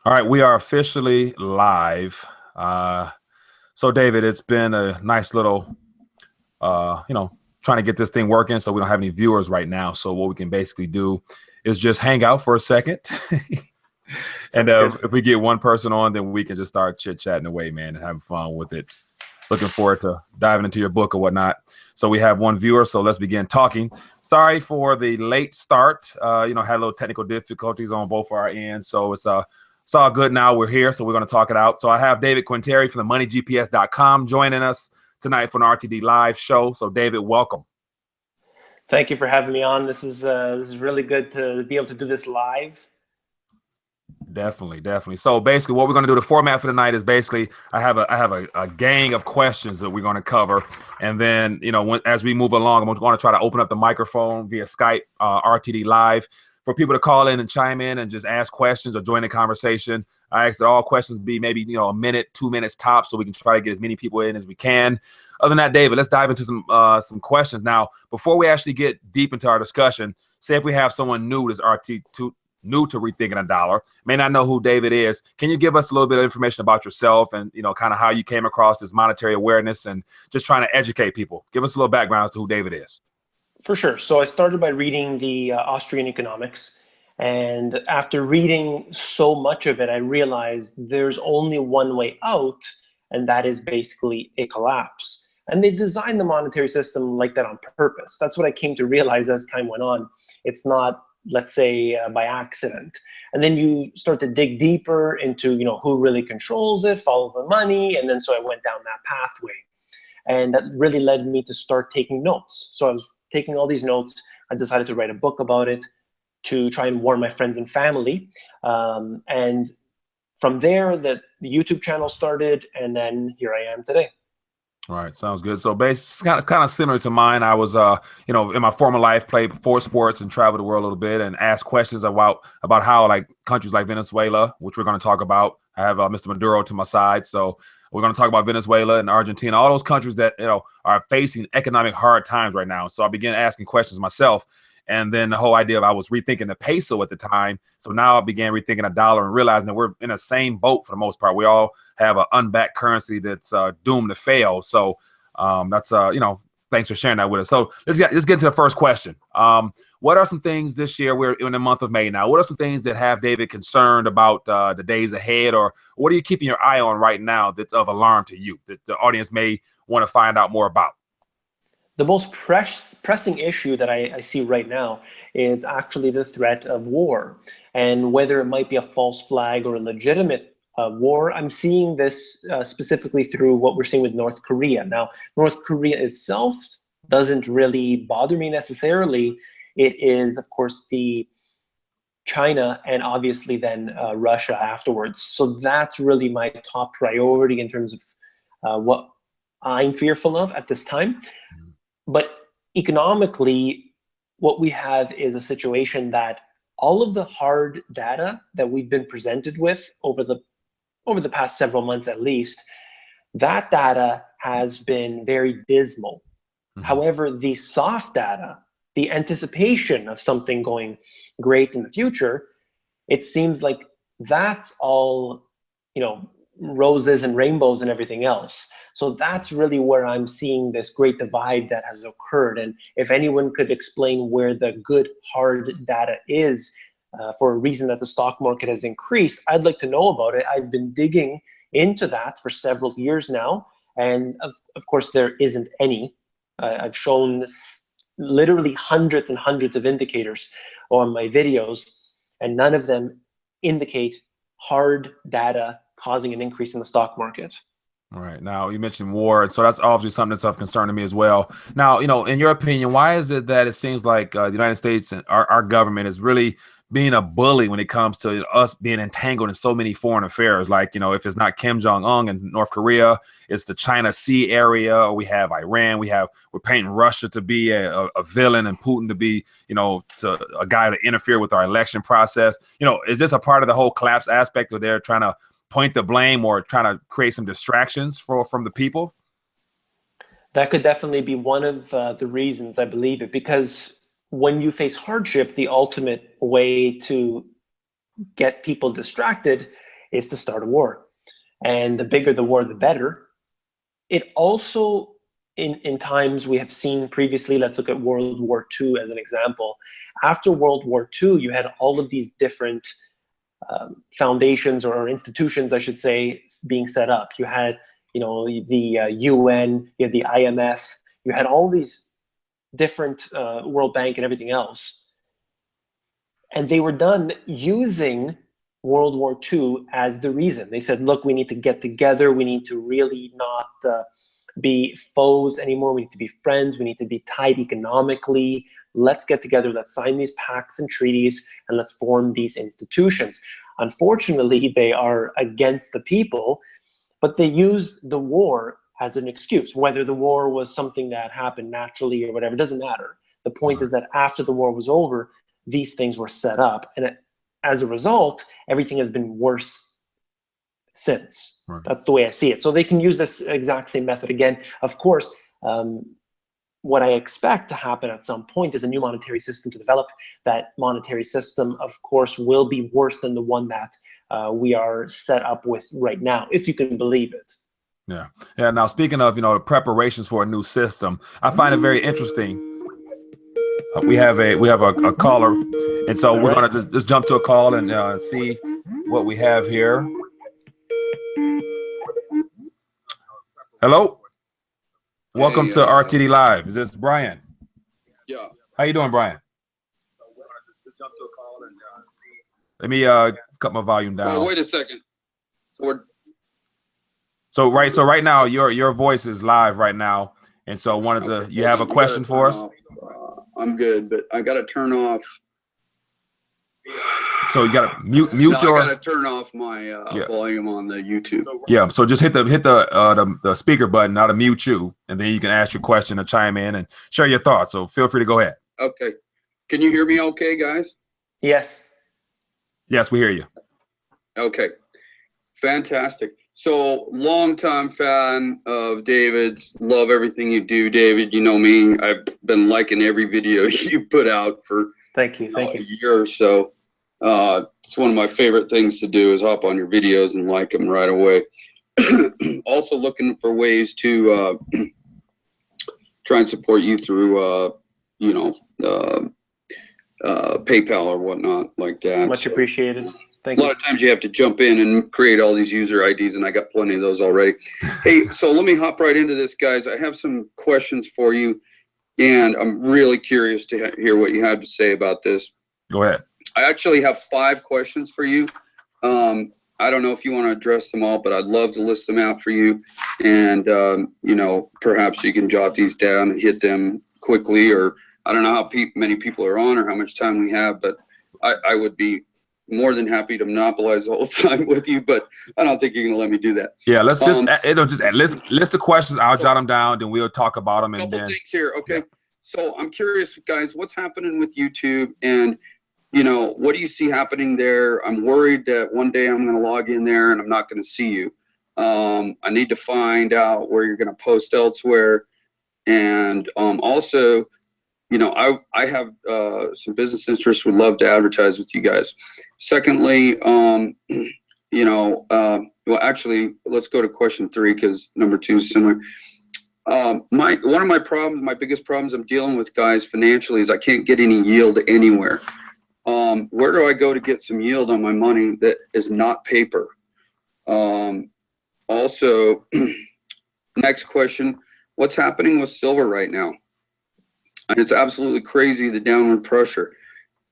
All right, we are officially live. So David, it's been a nice little, trying to get this thing working. So we don't have any viewers right now. So what we can basically do is just hang out for a second, and Sounds good. if we get one person on, then we can just start chit chatting away, man, and having fun with it. Looking forward to diving into your book or whatnot. So we have one viewer. So let's begin talking. Sorry for the late start. Had a little technical difficulties on both our ends. So it's all good now. We're here, so we're going to talk it out. So I have David Quintieri from the moneygps.com joining us tonight for an RTDlive show. So David, welcome. Thank you for having me on. This is really good to be able to do this live. Definitely. So basically what we're going to do, the format for tonight is basically I have a gang of questions that we're going to cover. And then, as we move along, I'm going to try to open up the microphone via Skype, RTDlive, for people to call in and chime in and just ask questions or join the conversation. I ask that all questions be maybe, a minute, 2 minutes tops, so we can try to get as many people in as we can. Other than that, David, let's dive into some questions. Now, before we actually get deep into our discussion, say if we have someone new new to Rethinking a Dollar, may not know who David is. Can you give us a little bit of information about yourself and, kind of how you came across this monetary awareness and just trying to educate people? Give us a little background as to who David is. For sure. So I started by reading the Austrian economics. And after reading so much of it, I realized there's only one way out, and that is basically a collapse. And they designed the monetary system like that on purpose. That's what I came to realize as time went on. It's not, let's say, by accident. And then you start to dig deeper into, who really controls it, follow the money. And then so I went down that pathway. And that really led me to start taking notes. So I was taking all these notes. I decided to write a book about it to try and warn my friends and family. And from there, the YouTube channel started, and then here I am today. All right, sounds good. So basically, it's kind of similar to mine. I was, in my former life, played 4 sports and traveled the world a little bit and asked questions about how like countries like Venezuela, which we're going to talk about. I have Mr. Maduro to my side, so we're going to talk about Venezuela and Argentina, all those countries that are facing economic hard times right now. So I began asking questions myself. And then the whole idea of I was rethinking the peso at the time. So now I began rethinking a dollar and realizing that we're in the same boat for the most part. We all have an unbacked currency that's doomed to fail. So that's, thanks for sharing that with us. So let's get into the first question. What are some things this year? We're in the month of May now. What are some things that have David concerned about the days ahead, or what are you keeping your eye on right now that's of alarm to you that the audience may want to find out more about? The most pressing issue that I see right now is actually the threat of war, and whether it might be a false flag or a legitimate war. I'm seeing this specifically through what we're seeing with North Korea. Now, North Korea itself doesn't really bother me necessarily. It is, of course, the China and obviously then Russia afterwards. So that's really my top priority in terms of what I'm fearful of at this time. But economically, what we have is a situation that all of the hard data that we've been presented with over the past several months at least, that data has been very dismal. Mm-hmm. However, the soft data, the anticipation of something going great in the future, it seems like that's all, roses and rainbows and everything else. So that's really where I'm seeing this great divide that has occurred. And if anyone could explain where the good hard data is for a reason that the stock market has increased, I'd like to know about it. I've been digging into that for several years now. And of course, there isn't any. I've shown literally hundreds and hundreds of indicators on my videos, and none of them indicate hard data causing an increase in the stock market. All right. Now, you mentioned war, so that's obviously something that's of concern to me as well. Now, in your opinion, why is it that it seems like the United States and our government is really being a bully when it comes to us being entangled in so many foreign affairs? Like, if it's not Kim Jong-un in North Korea, it's the China Sea area, or we have Iran, we're painting Russia to be a villain and Putin to be, to a guy to interfere with our election process. Is this a part of the whole collapse aspect where they're trying to point the blame or trying to create some distractions from the people? That could definitely be one of the reasons, I believe it, because when you face hardship, the ultimate way to get people distracted is to start a war. And the bigger the war, the better. It also, in times we have seen previously, let's look at World War II as an example. After World War II, you had all of these different foundations or institutions, I should say, being set up. You had, the UN, you had the IMF, you had all these different World Bank and everything else. And they were done using World War II as the reason. They said, look, we need to get together. We need to really not be foes anymore. We need to be friends. We need to be tied economically. Let's get together. Let's sign these pacts and treaties, and let's form these institutions. Unfortunately, they are against the people, but they use the war as an excuse. Whether the war was something that happened naturally or whatever, doesn't matter. The point is that after the war was over, these things were set up. And as a result, everything has been worse since. Right. That's the way I see it. So they can use this exact same method again. Of course, what I expect to happen at some point is a new monetary system to develop. That monetary system, of course, will be worse than the one that we are set up with right now, if you can believe it. Yeah. Yeah. Now, speaking of, the preparations for a new system, I find it very interesting. We have a caller, and so we're going to just jump to a call and see what we have here. Hello. Welcome to RTD Live. Is this Brian? Yeah. How you doing, Brian? Let me cut my volume down. Oh, wait a second. So right now your voice is live right now, and so you have a question for us? I'm good, but I got to turn off. So you got to mute I got to turn off my volume on the YouTube. Yeah. So just hit the speaker button, not to mute you, and then you can ask your question or chime in and share your thoughts. So feel free to go ahead. Okay. Can you hear me okay, guys? Yes. Yes, we hear you. Okay. Fantastic. So, longtime fan of David's. Love everything you do, David. You know me. I've been liking every video you put out for thank you. a year or so. It's one of my favorite things to do is hop on your videos and like them right away. Also looking for ways to try and support you through, PayPal or whatnot like that. Much appreciated. Thank you. A lot of times you have to jump in and create all these user IDs, and I got plenty of those already. Hey, so let me hop right into this, guys. I have some questions for you, and I'm really curious to hear what you have to say about this. Go ahead. I actually have 5 questions for you. I don't know if you want to address them all, but I'd love to list them out for you. And, perhaps you can jot these down and hit them quickly, or I don't know how many people are on or how much time we have, but I would be more than happy to monopolize the whole time with you, but I don't think you're going to let me do that. Yeah, let's just list the questions. I'll jot them down, then we'll talk about them. Couple things here. Okay. Yeah. So I'm curious, guys, what's happening with YouTube, and what do you see happening there? I'm worried that one day I'm going to log in there and I'm not going to see you. I need to find out where you're going to post elsewhere. And also, I have some business interests, would love to advertise with you guys. Secondly, well, actually, let's go to question 3 because number 2 is similar. One of my biggest problems I'm dealing with, guys, financially is I can't get any yield anywhere. Where do I go to get some yield on my money that is not paper? Also, next question, what's happening with silver right now? And it's absolutely crazy, the downward pressure.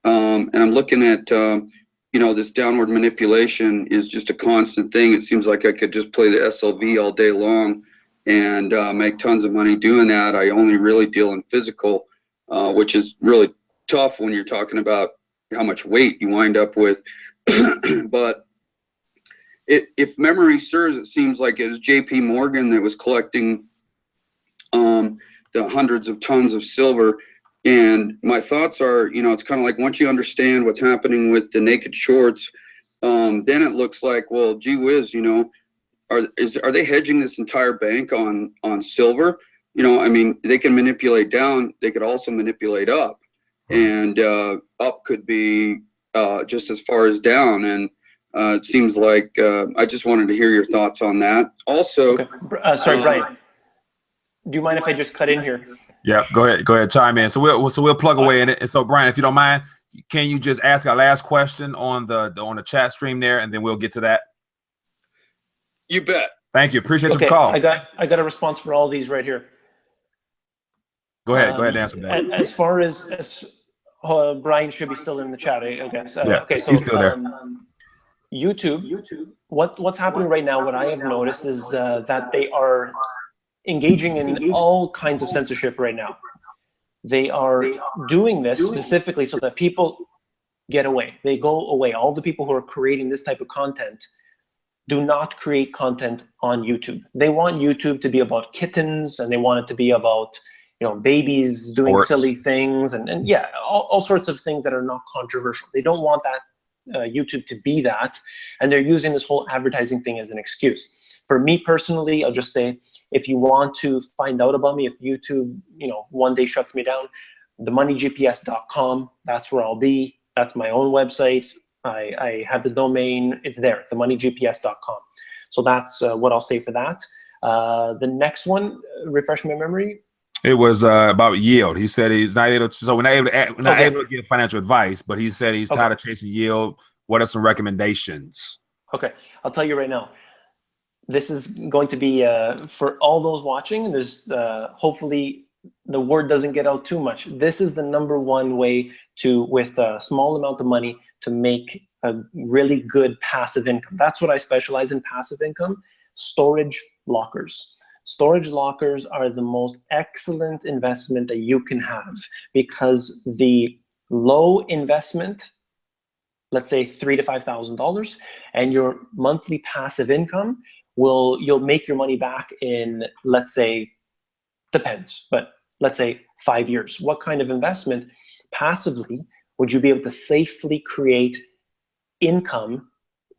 And I'm looking at, this downward manipulation is just a constant thing. It seems like I could just play the SLV all day long and make tons of money doing that. I only really deal in physical, which is really tough when you're talking about how much weight you wind up with. But if memory serves, it seems like it was JP Morgan that was collecting the hundreds of tons of silver. And my thoughts are, it's kind of like once you understand what's happening with the naked shorts, then it looks like, well, gee whiz, are they hedging this entire bank on silver? They can manipulate down, they could also manipulate up. And up could be just as far as down. And it seems like I just wanted to hear your thoughts on that. Also, sorry, Brian. Do you mind if I just cut in here? Yeah, go ahead, chime in. So we'll plug away in it. And so, Brian, if you don't mind, can you just ask our last question on the chat stream there, and then we'll get to that. You bet. Thank you. Appreciate your call. I got a response for all these right here. Go ahead, answer that. As far as Brian should be still in the chat, I guess. Yeah, okay, so he's still there. YouTube. What's happening right now? What I have noticed is that they are engaging in all kinds of censorship right now. They are doing this specifically so that people get away. They go away. All the people who are creating this type of content do not create content on YouTube. They want YouTube to be about kittens, and they want it to be about, you know, babies doing silly things, and yeah, all sorts of things that are not controversial. They don't want that YouTube to be that, and they're using this whole advertising thing as an excuse. For me personally, I'll just say, if you want to find out about me, if YouTube, you know, one day shuts me down, themoneygps.com, that's where I'll be. That's my own website. I have the domain, it's there, themoneygps.com. So that's what I'll say for that. The next one, refresh my memory. It was about yield. He said he's not able to, so we're not able to give financial advice, but he said he's tired of chasing yield. What are some recommendations? Okay, I'll tell you right now. This is going to be for all those watching. There's hopefully the word doesn't get out too much. This is the #1 way to, with a small amount of money, to make a really good passive income. That's what I specialize in, passive income. Storage lockers. Storage lockers are the most excellent investment that you can have, because the low investment, let's say $3,000 to $5,000, and your monthly passive income you'll make your money back in, let's say, depends, but let's say 5 years. What kind of investment passively would you be able to safely create income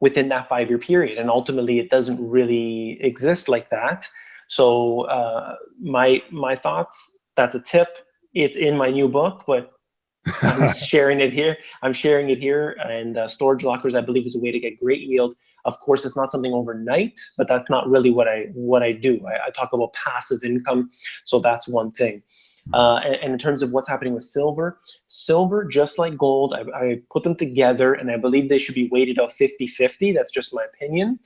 within that 5-year period? And ultimately, it doesn't really exist like that. So my thoughts, that's a tip. It's in my new book, but I'm sharing it here. And storage lockers, I believe, is a way to get great yield. Of course, it's not something overnight, but that's not really what I do. I talk about passive income, so that's one thing. And in terms of what's happening with silver, just like gold, I put them together, and I believe they should be weighted out 50-50. That's just my opinion.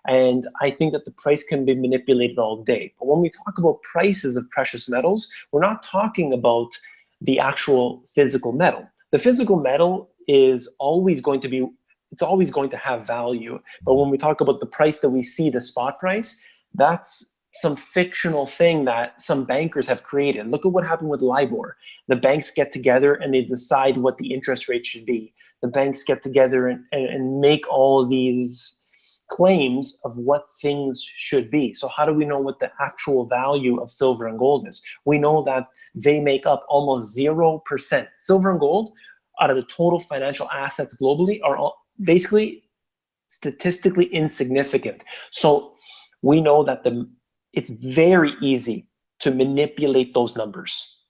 And I think that the price can be manipulated all day. But when we talk about prices of precious metals, we're not talking about the actual physical metal. The physical metal is always going to be, it's always going to have value. But when we talk about the price that we see, the spot price, that's some fictional thing that some bankers have created. Look at what happened with LIBOR. The banks get together and they decide what the interest rate should be. The banks get together and make all these claims of what things should be. So how do we know what the actual value of silver and gold is? We know that they make up almost 0%. Silver and gold, out of the total financial assets globally, are all basically statistically insignificant. So we know that it's very easy to manipulate those numbers.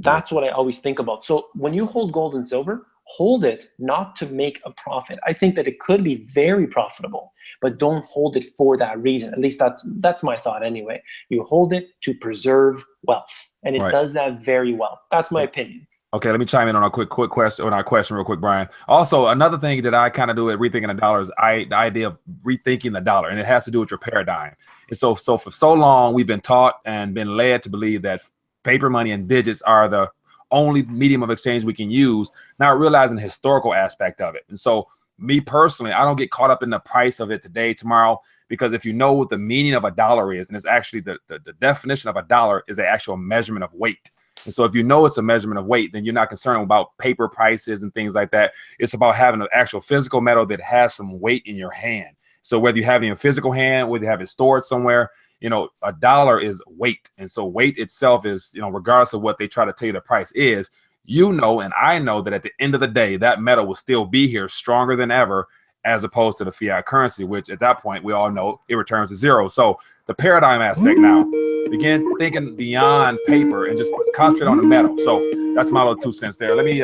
That's what I always think about. So when you hold gold and silver, hold it not to make a profit. I think that it could be very profitable, but don't hold it for that reason. At least that's my thought anyway. You hold it to preserve wealth, and it does that very well. That's my opinion. Okay, let me chime in on a quick question, on our question real quick, Brian. Also, another thing that I kind of do at Rethinking the Dollar is the idea of rethinking the dollar, and it has to do with your paradigm. And so for so long, we've been taught and been led to believe that paper money and digits are the only medium of exchange we can use, not realizing the historical aspect of it. And so me personally, I don't get caught up in the price of it today, tomorrow, because if you know what the meaning of a dollar is, and it's actually the definition of a dollar is the actual measurement of weight. And so if you know it's a measurement of weight, then you're not concerned about paper prices and things like that. It's about having an actual physical metal that has some weight in your hand. So whether you have it in your physical hand, whether you have it stored somewhere, you know, a dollar is weight. And so weight itself is, you know, regardless of what they try to tell you the price is, you know, and I know that at the end of the day, that metal will still be here stronger than ever, as opposed to the fiat currency, which at that point, we all know it returns to zero. So the paradigm aspect now, begin thinking beyond paper and just concentrate on the metal. So that's my little 2 cents there. Let me,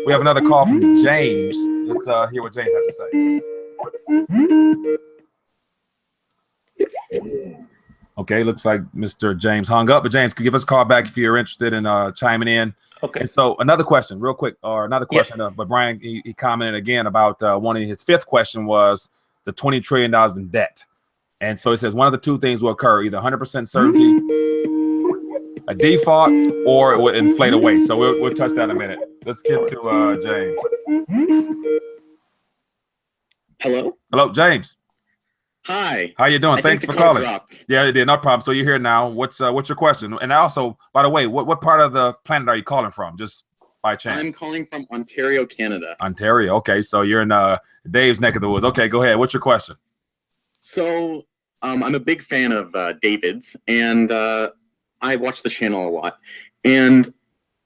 We have another call from James. Let's hear what James has to say. Okay, looks like Mr. James hung up, but James, could give us a call back if you're interested in chiming in. Okay. And so another question, real quick, or another question, but Brian, he commented again about one of his fifth question was the $20 trillion in debt. And so he says one of the two things will occur, either 100% certainty, a default, or it will inflate away. So we'll touch that in a minute. Let's get to James. Hello, James. Hi. How you doing? Thanks for calling. Yeah, it did. No problem. So you're here now. What's your question? And also, by the way, what part of the planet are you calling from? Just by chance. I'm calling from Ontario, Canada. Ontario. Okay, so you're in Dave's neck of the woods. Okay, go ahead. What's your question? So I'm a big fan of David's, and I watch the channel a lot. And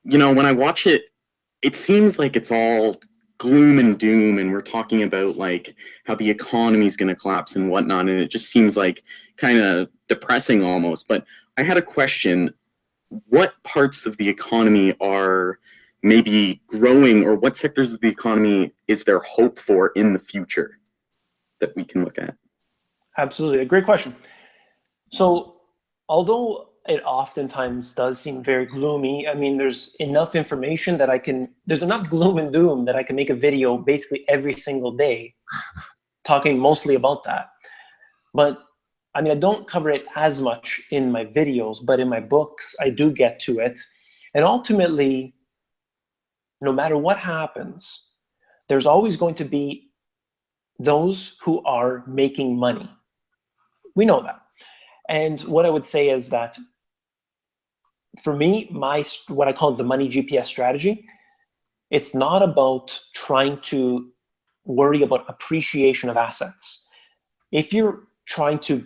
you know, when I watch it, it seems like it's all gloom and doom, and we're talking about like how the economy is going to collapse and whatnot, and it just seems like kind of depressing almost. But I had a question: what parts of the economy are maybe growing, or what sectors of the economy is there hope for in the future that we can look at? Absolutely, a great question. So although it oftentimes does seem very gloomy, I mean, there's enough information that there's enough gloom and doom that I can make a video basically every single day talking mostly about that. But I mean, I don't cover it as much in my videos, but in my books, I do get to it. And ultimately, no matter what happens, there's always going to be those who are making money. We know that. And what I would say is that for me, what I call the money GPS strategy, it's not about trying to worry about appreciation of assets. If you're trying to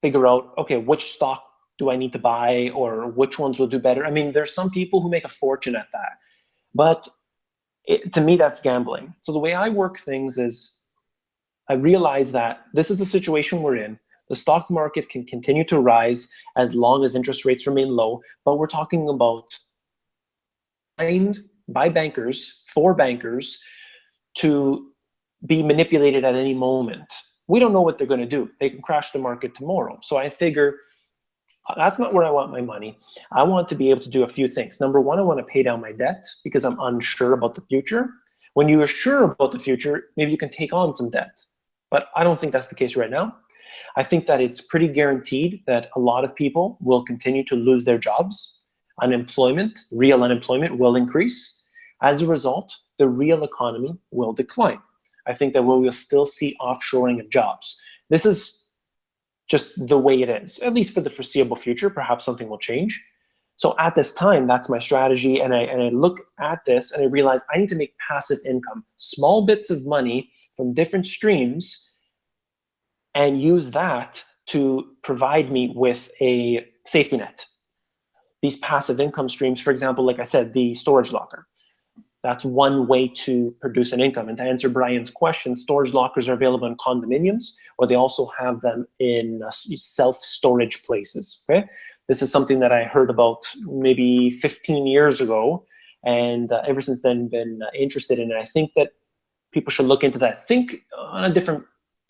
figure out, okay, which stock do I need to buy or which ones will do better? I mean, there's some people who make a fortune at that, but to me, that's gambling. So the way I work things is I realize that this is the situation we're in. The stock market can continue to rise as long as interest rates remain low, but we're talking about by bankers, for bankers, to be manipulated at any moment. We don't know what they're going to do. They can crash the market tomorrow. So I figure that's not where I want my money. I want to be able to do a few things. Number one, I want to pay down my debt because I'm unsure about the future. When you are sure about the future, maybe you can take on some debt. But I don't think that's the case right now. I think that it's pretty guaranteed that a lot of people will continue to lose their jobs. Unemployment, real unemployment will increase. As a result, the real economy will decline. I think that we will still see offshoring of jobs. This is just the way it is, at least for the foreseeable future. Perhaps something will change. So at this time, that's my strategy. And I look at this and I realize I need to make passive income, small bits of money from different streams, and use that to provide me with a safety net. These passive income streams, for example, like I said, the storage locker. That's one way to produce an income. And to answer Brian's question, storage lockers are available in condominiums, or they also have them in self-storage places. Okay, this is something that I heard about maybe 15 years ago, and ever since then been interested in it. I think that people should look into that. Think on a different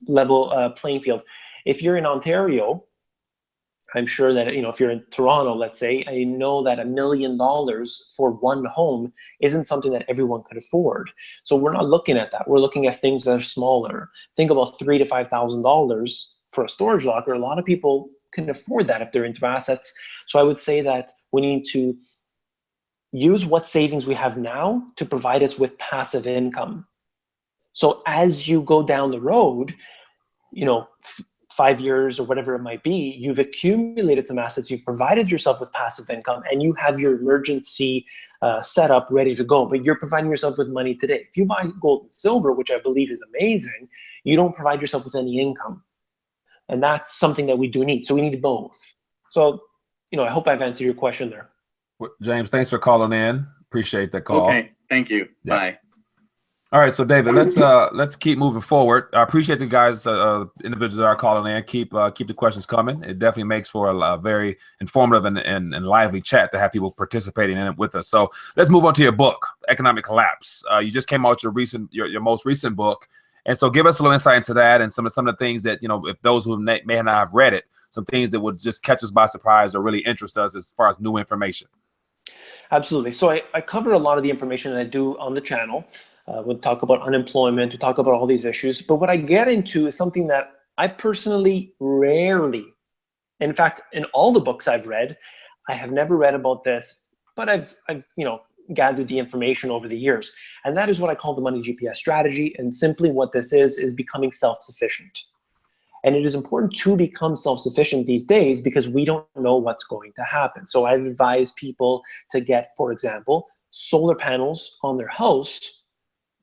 level playing field. If you're in Ontario, I'm sure that, you know, if you're in Toronto, let's say, I know that $1 million for one home isn't something that everyone could afford. So we're not looking at that. We're looking at things that are smaller. Think about $3,000 to $5,000 for a storage locker. A lot of people can afford that if they're into assets. So I would say that we need to use what savings we have now to provide us with passive income. So as you go down the road, you know, 5 years or whatever it might be, you've accumulated some assets, you've provided yourself with passive income, and you have your emergency setup ready to go, but you're providing yourself with money today. If you buy gold and silver, which I believe is amazing, you don't provide yourself with any income. And that's something that we do need. So we need both. So, you know, I hope I've answered your question there. James, thanks for calling in. Appreciate the call. Okay, thank you. Yeah. Bye. All right, so David, let's keep moving forward. I appreciate the guys, individuals that are calling in. Keep the questions coming. It definitely makes for a very informative and lively chat to have people participating in it with us. So let's move on to your book, Economic Collapse. You just came out your most recent book, and so give us a little insight into that and some of the things that, if those who may not have read it, some things that would just catch us by surprise or really interest us as far as new information. Absolutely. So I cover a lot of the information that I do on the channel. We'll talk about unemployment, we talk about all these issues. But what I get into is something that I've personally rarely, in fact, in all the books I've read, I have never read about this, but I've gathered the information over the years. And that is what I call the money GPS strategy. And simply what this is becoming self-sufficient. And it is important to become self-sufficient these days because we don't know what's going to happen. So I've advised people to get, for example, solar panels on their house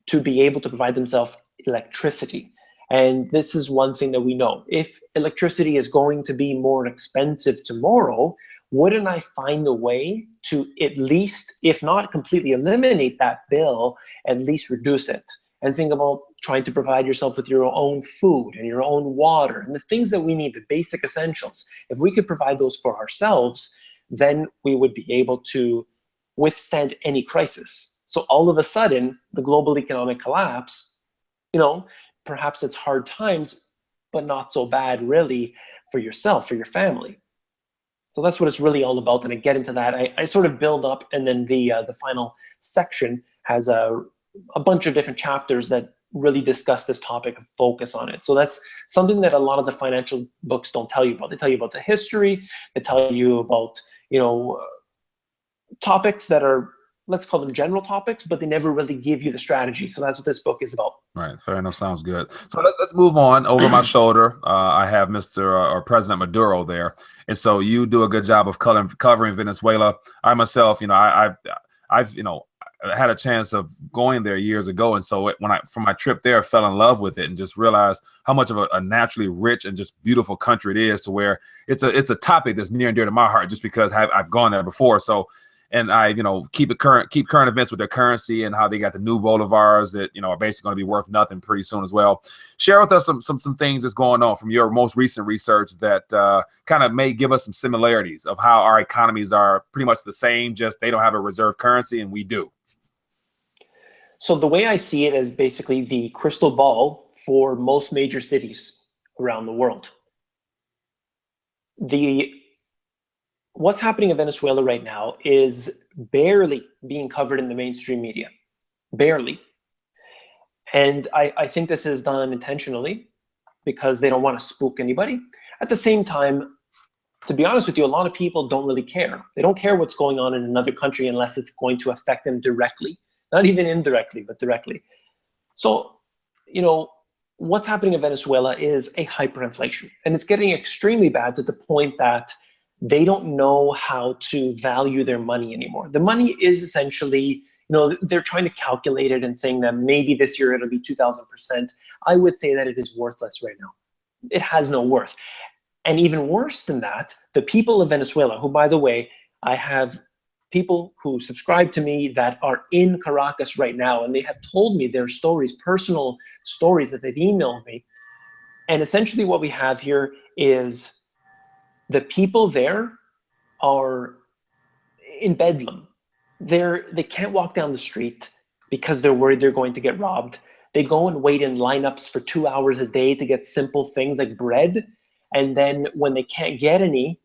to be able to provide themselves electricity. And this is one thing that we know. If electricity is going to be more expensive tomorrow, wouldn't I find a way to at least, if not completely eliminate that bill, at least reduce it? And think about trying to provide yourself with your own food and your own water and the things that we need, the basic essentials. If we could provide those for ourselves, then we would be able to withstand any crisis. So all of a sudden, the global economic collapse, perhaps it's hard times, but not so bad really for yourself, for your family. So that's what it's really all about. And I get into that. I sort of build up, and then the final section has a bunch of different chapters that really discuss this topic and focus on it. So that's something that a lot of the financial books don't tell you about. They tell you about the history. They tell you about, topics that are, let's call them general topics, but they never really give you the strategy. So that's what this book is about. Right. Fair enough. Sounds good. So let's move on. Over my shoulder, I have Mr. or President Maduro there. And so you do a good job of covering Venezuela. I myself, I've had a chance of going there years ago. And so from my trip there, I fell in love with it and just realized how much of a naturally rich and just beautiful country it is, to where it's a topic that's near and dear to my heart just because I've gone there before. So, and I, keep current events with their currency and how they got the new bolivars that, are basically going to be worth nothing pretty soon as well. Share with us some things that's going on from your most recent research that kind of may give us some similarities of how our economies are pretty much the same, just they don't have a reserve currency and we do. So the way I see it is basically the crystal ball for most major cities around the world. What's happening in Venezuela right now is barely being covered in the mainstream media, barely. And I think this is done intentionally because they don't want to spook anybody. At the same time, to be honest with you, a lot of people don't really care. They don't care what's going on in another country unless it's going to affect them directly, not even indirectly, but directly. So, what's happening in Venezuela is a hyperinflation, and it's getting extremely bad to the point that they don't know how to value their money anymore. The money is essentially, they're trying to calculate it and saying that maybe this year it'll be 2,000%. I would say that it is worthless right now. It has no worth. And even worse than that, the people of Venezuela, who, by the way, I have people who subscribe to me that are in Caracas right now, and they have told me their stories, personal stories that they've emailed me. And essentially what we have here is the people there are in bedlam. They can't walk down the street because they're worried they're going to get robbed. They go and wait in lineups for 2 hours a day to get simple things like bread. And then when they can't get any,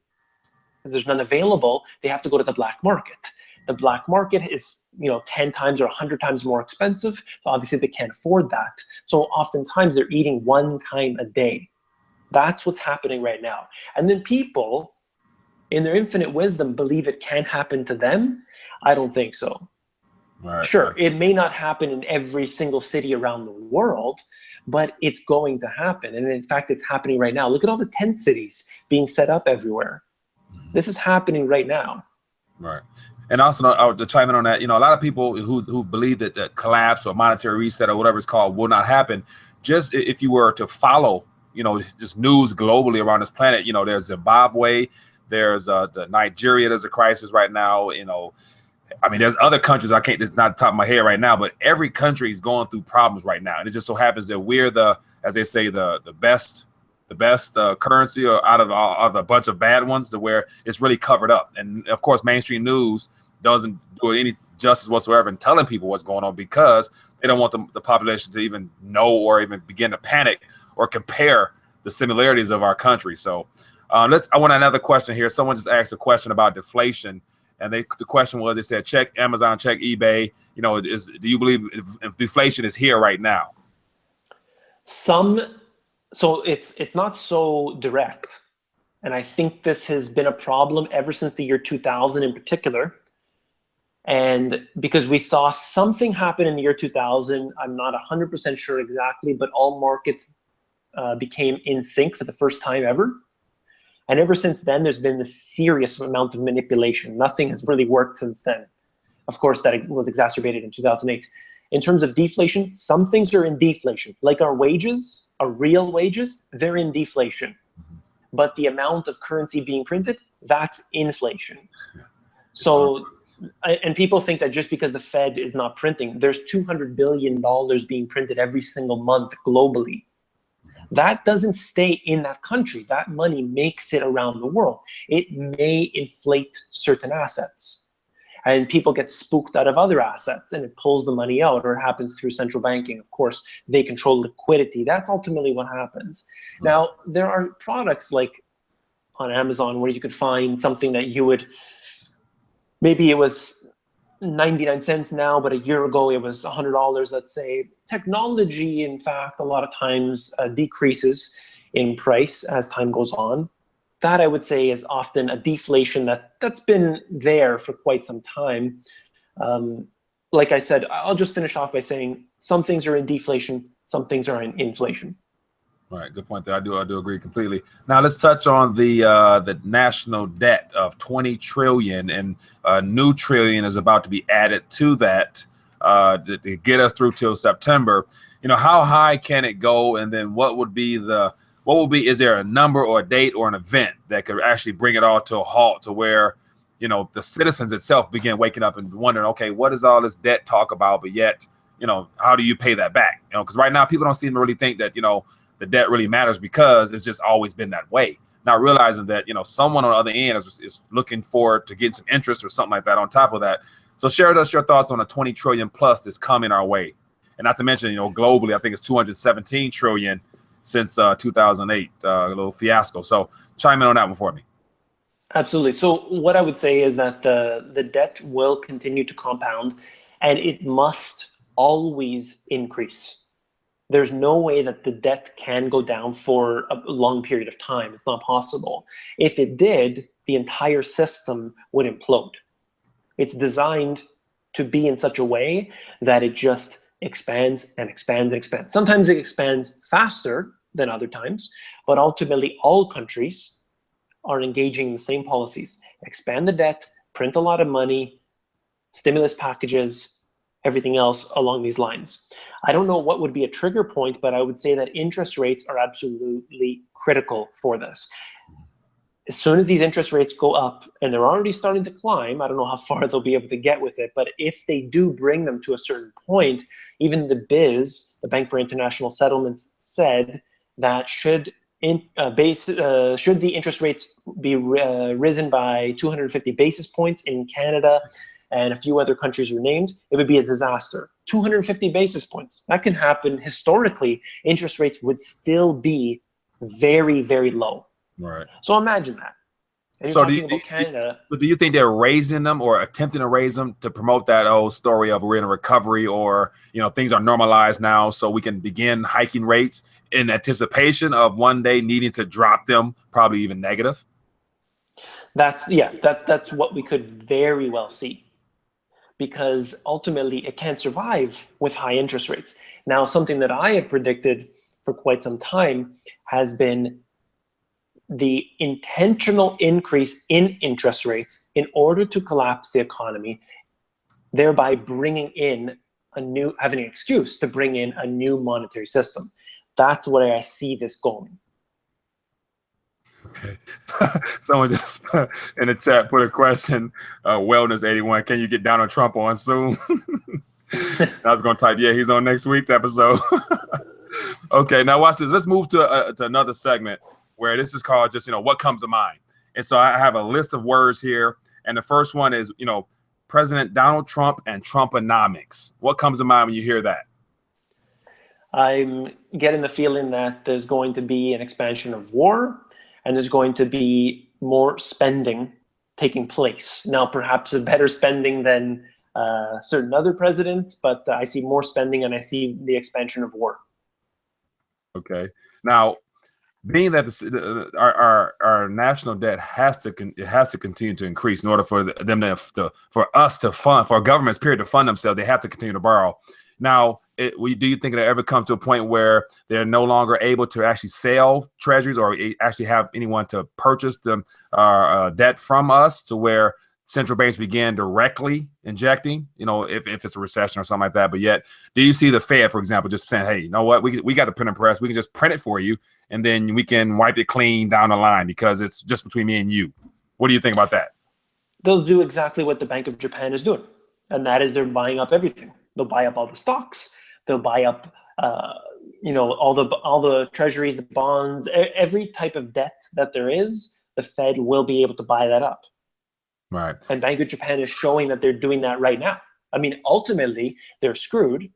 because there's none available, they have to go to the black market. The black market is 10 times or 100 times more expensive. So obviously they can't afford that. So oftentimes they're eating one time a day. That's what's happening right now. And then people, in their infinite wisdom, believe it can happen to them. I don't think so. Right. Sure, it may not happen in every single city around the world, but it's going to happen. And in fact, it's happening right now. Look at all the tent cities being set up everywhere. This is happening right now. Right. And also, to chime in on that, a lot of people who believe that the collapse or monetary reset or whatever it's called will not happen. Just if you were to follow just news globally around this planet, there's Zimbabwe, there's the Nigeria, there's a crisis right now, I mean, there's other countries I can't. It's not the top of my head right now, but every country is going through problems right now, and it just so happens that we're the, as they say, the best currency or out of a bunch of bad ones, to where it's really covered up. And of course, mainstream news doesn't do any justice whatsoever in telling people what's going on, because they don't want the population to even know or even begin to panic or compare the similarities of our country. So I want another question here. Someone just asked a question about deflation. And the question was, they said, check Amazon, check eBay. You know, do you believe if deflation is here right now? So it's not so direct. And I think this has been a problem ever since the year 2000 in particular. And because we saw something happen in the year 2000, I'm not 100% sure exactly, but all markets became in sync for the first time ever. And ever since then, there's been this serious amount of manipulation. Nothing has really worked since then. Of course, that was exacerbated in 2008. In terms of deflation, some things are in deflation. Like our wages, our real wages, they're in deflation. But the amount of currency being printed, that's inflation. So, and people think that just because the Fed is not printing, there's $200 billion being printed every single month globally. That doesn't stay in that country. That money makes it around the world. It may inflate certain assets, and people get spooked out of other assets, and it pulls the money out, or it happens through central banking. Of course, they control liquidity. That's ultimately what happens. Now, there are products like on Amazon where you could find something that you would, maybe it was 99 cents now, but a year ago it was $100, let's say. Technology, in fact, a lot of times decreases in price as time goes on. That, I would say, is often a deflation that's been there for quite some time. Like I said, I'll just finish off by saying some things are in deflation, some things are in inflation. Right, good point there. I do agree completely. Now let's touch on the national debt of 20 trillion, and a new trillion is about to be added to that to get us through till September. You know, how high can it go, and then what would be is there a number or a date or an event that could actually bring it all to a halt, to where, you know, the citizens itself begin waking up and wondering, okay, what is all this debt talk about? But yet, you know, how do you pay that back? You know, because right now people don't seem to really think that, you know, the debt really matters, because it's just always been that way. Not realizing that, you know, someone on the other end is looking forward to getting some interest or something like that on top of that. So share with us your thoughts on the 20 trillion plus that's coming our way. And not to mention, you know, globally, I think it's 217 trillion since 2008, a little fiasco. So chime in on that one for me. Absolutely. So what I would say is that the debt will continue to compound, and it must always increase. There's no way that the debt can go down for a long period of time. It's not possible. If it did, the entire system would implode. It's designed to be in such a way that it just expands and expands and expands. Sometimes it expands faster than other times, but ultimately all countries are engaging in the same policies. Expand the debt, print a lot of money, stimulus packages, everything else along these lines. I don't know what would be a trigger point, but I would say that interest rates are absolutely critical for this. As soon as these interest rates go up, and they're already starting to climb, I don't know how far they'll be able to get with it, but if they do bring them to a certain point, even the BIS, the Bank for International Settlements, said that should the interest rates be risen by 250 basis points in Canada, and a few other countries were named, it would be a disaster. 250 basis points. That can happen. Historically, interest rates would still be very, very low. Right. So imagine that. And you're talking about Canada. Do you think they're raising them or attempting to raise them to promote that old story of we're in a recovery, or, you know, things are normalized now so we can begin hiking rates in anticipation of one day needing to drop them, probably even negative? That's what we could very well see, because ultimately it can't survive with high interest rates. Now, something that I have predicted for quite some time has been the intentional increase in interest rates in order to collapse the economy, thereby bringing in having an excuse to bring in a new monetary system. That's where I see this going. Okay. Someone just in the chat put a question. Wellness 81. Can you get Donald Trump on soon? I was gonna type, yeah, he's on next week's episode. Okay, now watch this. Let's move to another segment where this is called just what comes to mind. And so I have a list of words here, and the first one is President Donald Trump and Trumponomics. What comes to mind when you hear that? I'm getting the feeling that there's going to be an expansion of war, and there's going to be more spending taking place. Now, perhaps a better spending than certain other presidents, but I see more spending and I see the expansion of war. Okay. Now, being that our national debt has to continue to increase in order for for our governments to fund themselves, they have to continue to borrow. Now, do you think it'll ever come to a point where they're no longer able to actually sell treasuries or actually have anyone to purchase the debt from us, to where central banks begin directly injecting, if it's a recession or something like that? But yet, do you see the Fed, for example, just saying, hey, you know what, we got the print and press, we can just print it for you, and then we can wipe it clean down the line because it's just between me and you? What do you think about that? They'll do exactly what the Bank of Japan is doing, and that is they're buying up everything. They'll buy up all the stocks. They'll buy up, all the treasuries, the bonds, every type of debt that there is. The Fed will be able to buy that up. Right. And Bank of Japan is showing that they're doing that right now. I mean, ultimately, they're screwed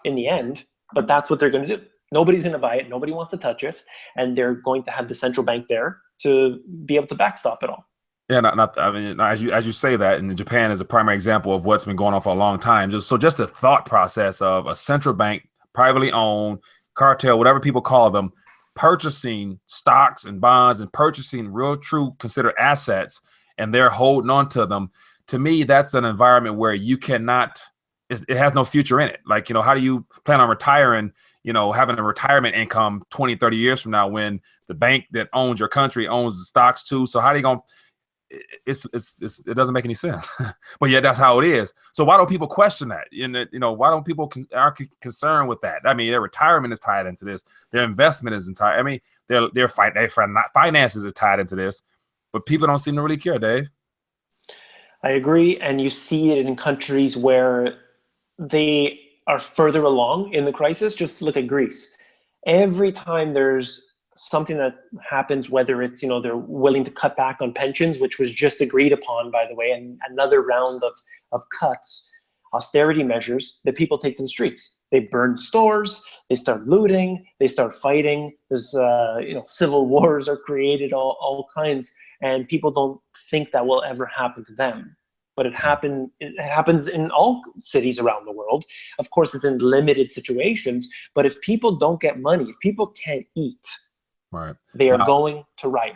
in the end, but that's what they're going to do. Nobody's going to buy it. Nobody wants to touch it. And they're going to have the central bank there to be able to backstop it all. Yeah, I mean, as you say that, and Japan is a primary example of what's been going on for a long time. Just the thought process of a central bank, privately owned, cartel, whatever people call them, purchasing stocks and bonds and purchasing real, true, considered assets, and they're holding on to them. To me, that's an environment where you cannot. It has no future in it. Like, how do you plan on retiring? Having a retirement income 20, 30 years from now, when the bank that owns your country owns the stocks too. So how are you going? It doesn't make any sense. But yeah, that's how it is. So why don't people question that? Why don't people are concerned with that? I mean, their retirement is tied into this. Their investment is tied. I mean, their finances are tied into this. But people don't seem to really care, Dave. I agree, and you see it in countries where they are further along in the crisis. Just look at Greece. Every time there's something that happens, whether it's they're willing to cut back on pensions, which was just agreed upon, by the way, and another round of cuts, austerity measures, that people take to the streets. They burn stores, they start looting, they start fighting. There's civil wars are created, all kinds, and people don't think that will ever happen to them. But it happens in all cities around the world. Of course, it's in limited situations, but if people don't get money, if people can't eat, right, they are going to riot.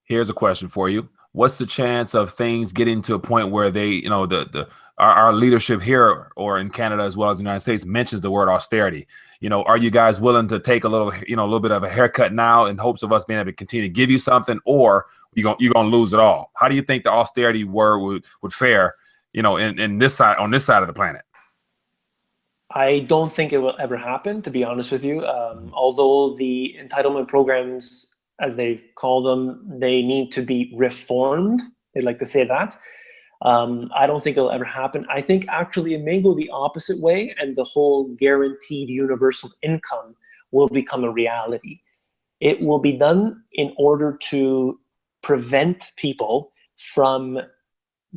Here's a question for you. What's the chance of things getting to a point where they, our leadership here or in Canada as well as the United States mentions the word austerity? Are you guys willing to take a little bit of a haircut now in hopes of us being able to continue to give you something, or you're gonna lose it all? How do you think the austerity word would fare, in this side, on this side of the planet? I don't think it will ever happen, to be honest with you. Although the entitlement programs, as they call them, they need to be reformed. They like to say that. I don't think it'll ever happen. I think actually it may go the opposite way, and the whole guaranteed universal income will become a reality. It will be done in order to prevent people from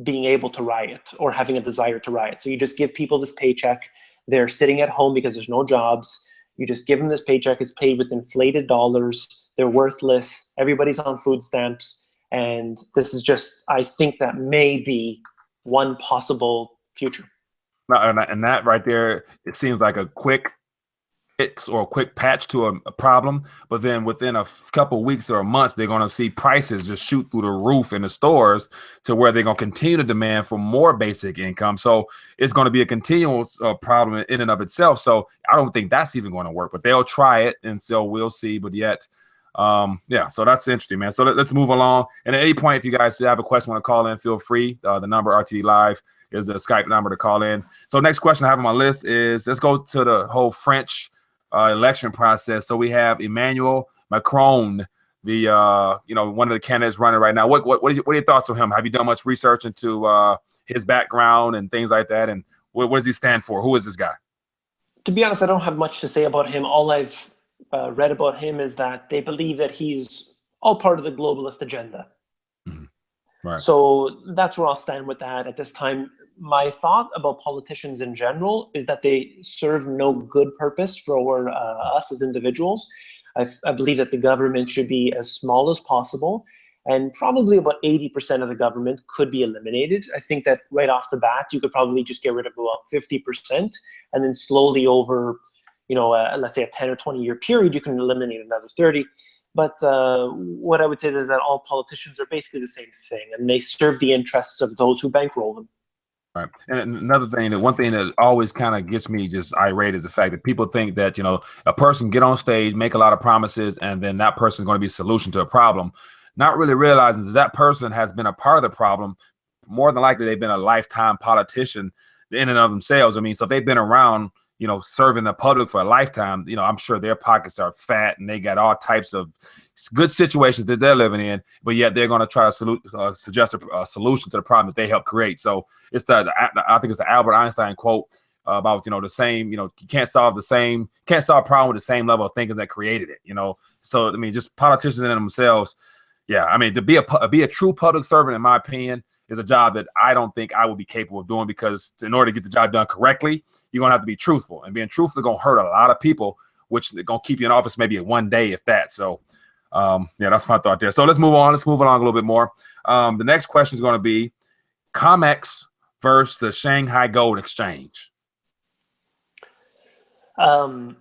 being able to riot or having a desire to riot. So you just give people this paycheck. They're sitting at home because there's no jobs. You just give them this paycheck. It's paid with inflated dollars. They're worthless. Everybody's on food stamps. And this is just, I think that may be one possible future. And that right there, it seems like a quick fix or a quick patch to a problem. But then within a couple of weeks or months, they're going to see prices just shoot through the roof in the stores to where they're going to continue to demand for more basic income. So it's going to be a continuous problem in and of itself. So I don't think that's even going to work, but they'll try it. And so we'll see. But yet, so that's interesting, man. So let's move along. And at any point, if you guys have a question, want to call in, feel free. The number RTDlive is the Skype number to call in. So next question I have on my list is, let's go to the whole French election process. So we have Emmanuel Macron, one of the candidates running right now. What are your thoughts on him? Have you done much research into his background and things like that? And what does he stand for? Who is this guy? To be honest, I don't have much to say about him. All I've read about him is that they believe that he's all part of the globalist agenda. Mm-hmm. Right. So that's where I'll stand with that at this time. My thought about politicians in general is that they serve no good purpose for us as individuals. I believe that the government should be as small as possible, and probably about 80% of the government could be eliminated. I think that right off the bat, you could probably just get rid of about 50%, and then slowly over, let's say a 10 or 20 year period, you can eliminate another 30. But what I would say is that all politicians are basically the same thing, and they serve the interests of those who bankroll them. Right. And another thing, one thing that always kind of gets me just irate is the fact that people think that, a person get on stage, make a lot of promises, and then that person is going to be a solution to a problem, not really realizing that that person has been a part of the problem. More than likely, they've been a lifetime politician in and of themselves. I mean, so if they've been around, serving the public for a lifetime, I'm sure their pockets are fat and they got all types of good situations that they're living in, but yet they're going to try to suggest a solution to the problem that they helped create. So I think it's the Albert Einstein quote about, the same, you can't solve a problem with the same level of thinking that created it, So, I mean, just politicians in themselves. Yeah. I mean, to be a true public servant, in my opinion, is a job that I don't think I would be capable of doing, because in order to get the job done correctly, you're going to have to be truthful, and being truthful is going to hurt a lot of people, which is going to keep you in office maybe one day, if that. So, that's my thought there. So let's move on. Let's move along a little bit more. The next question is going to be COMEX versus the Shanghai Gold Exchange. I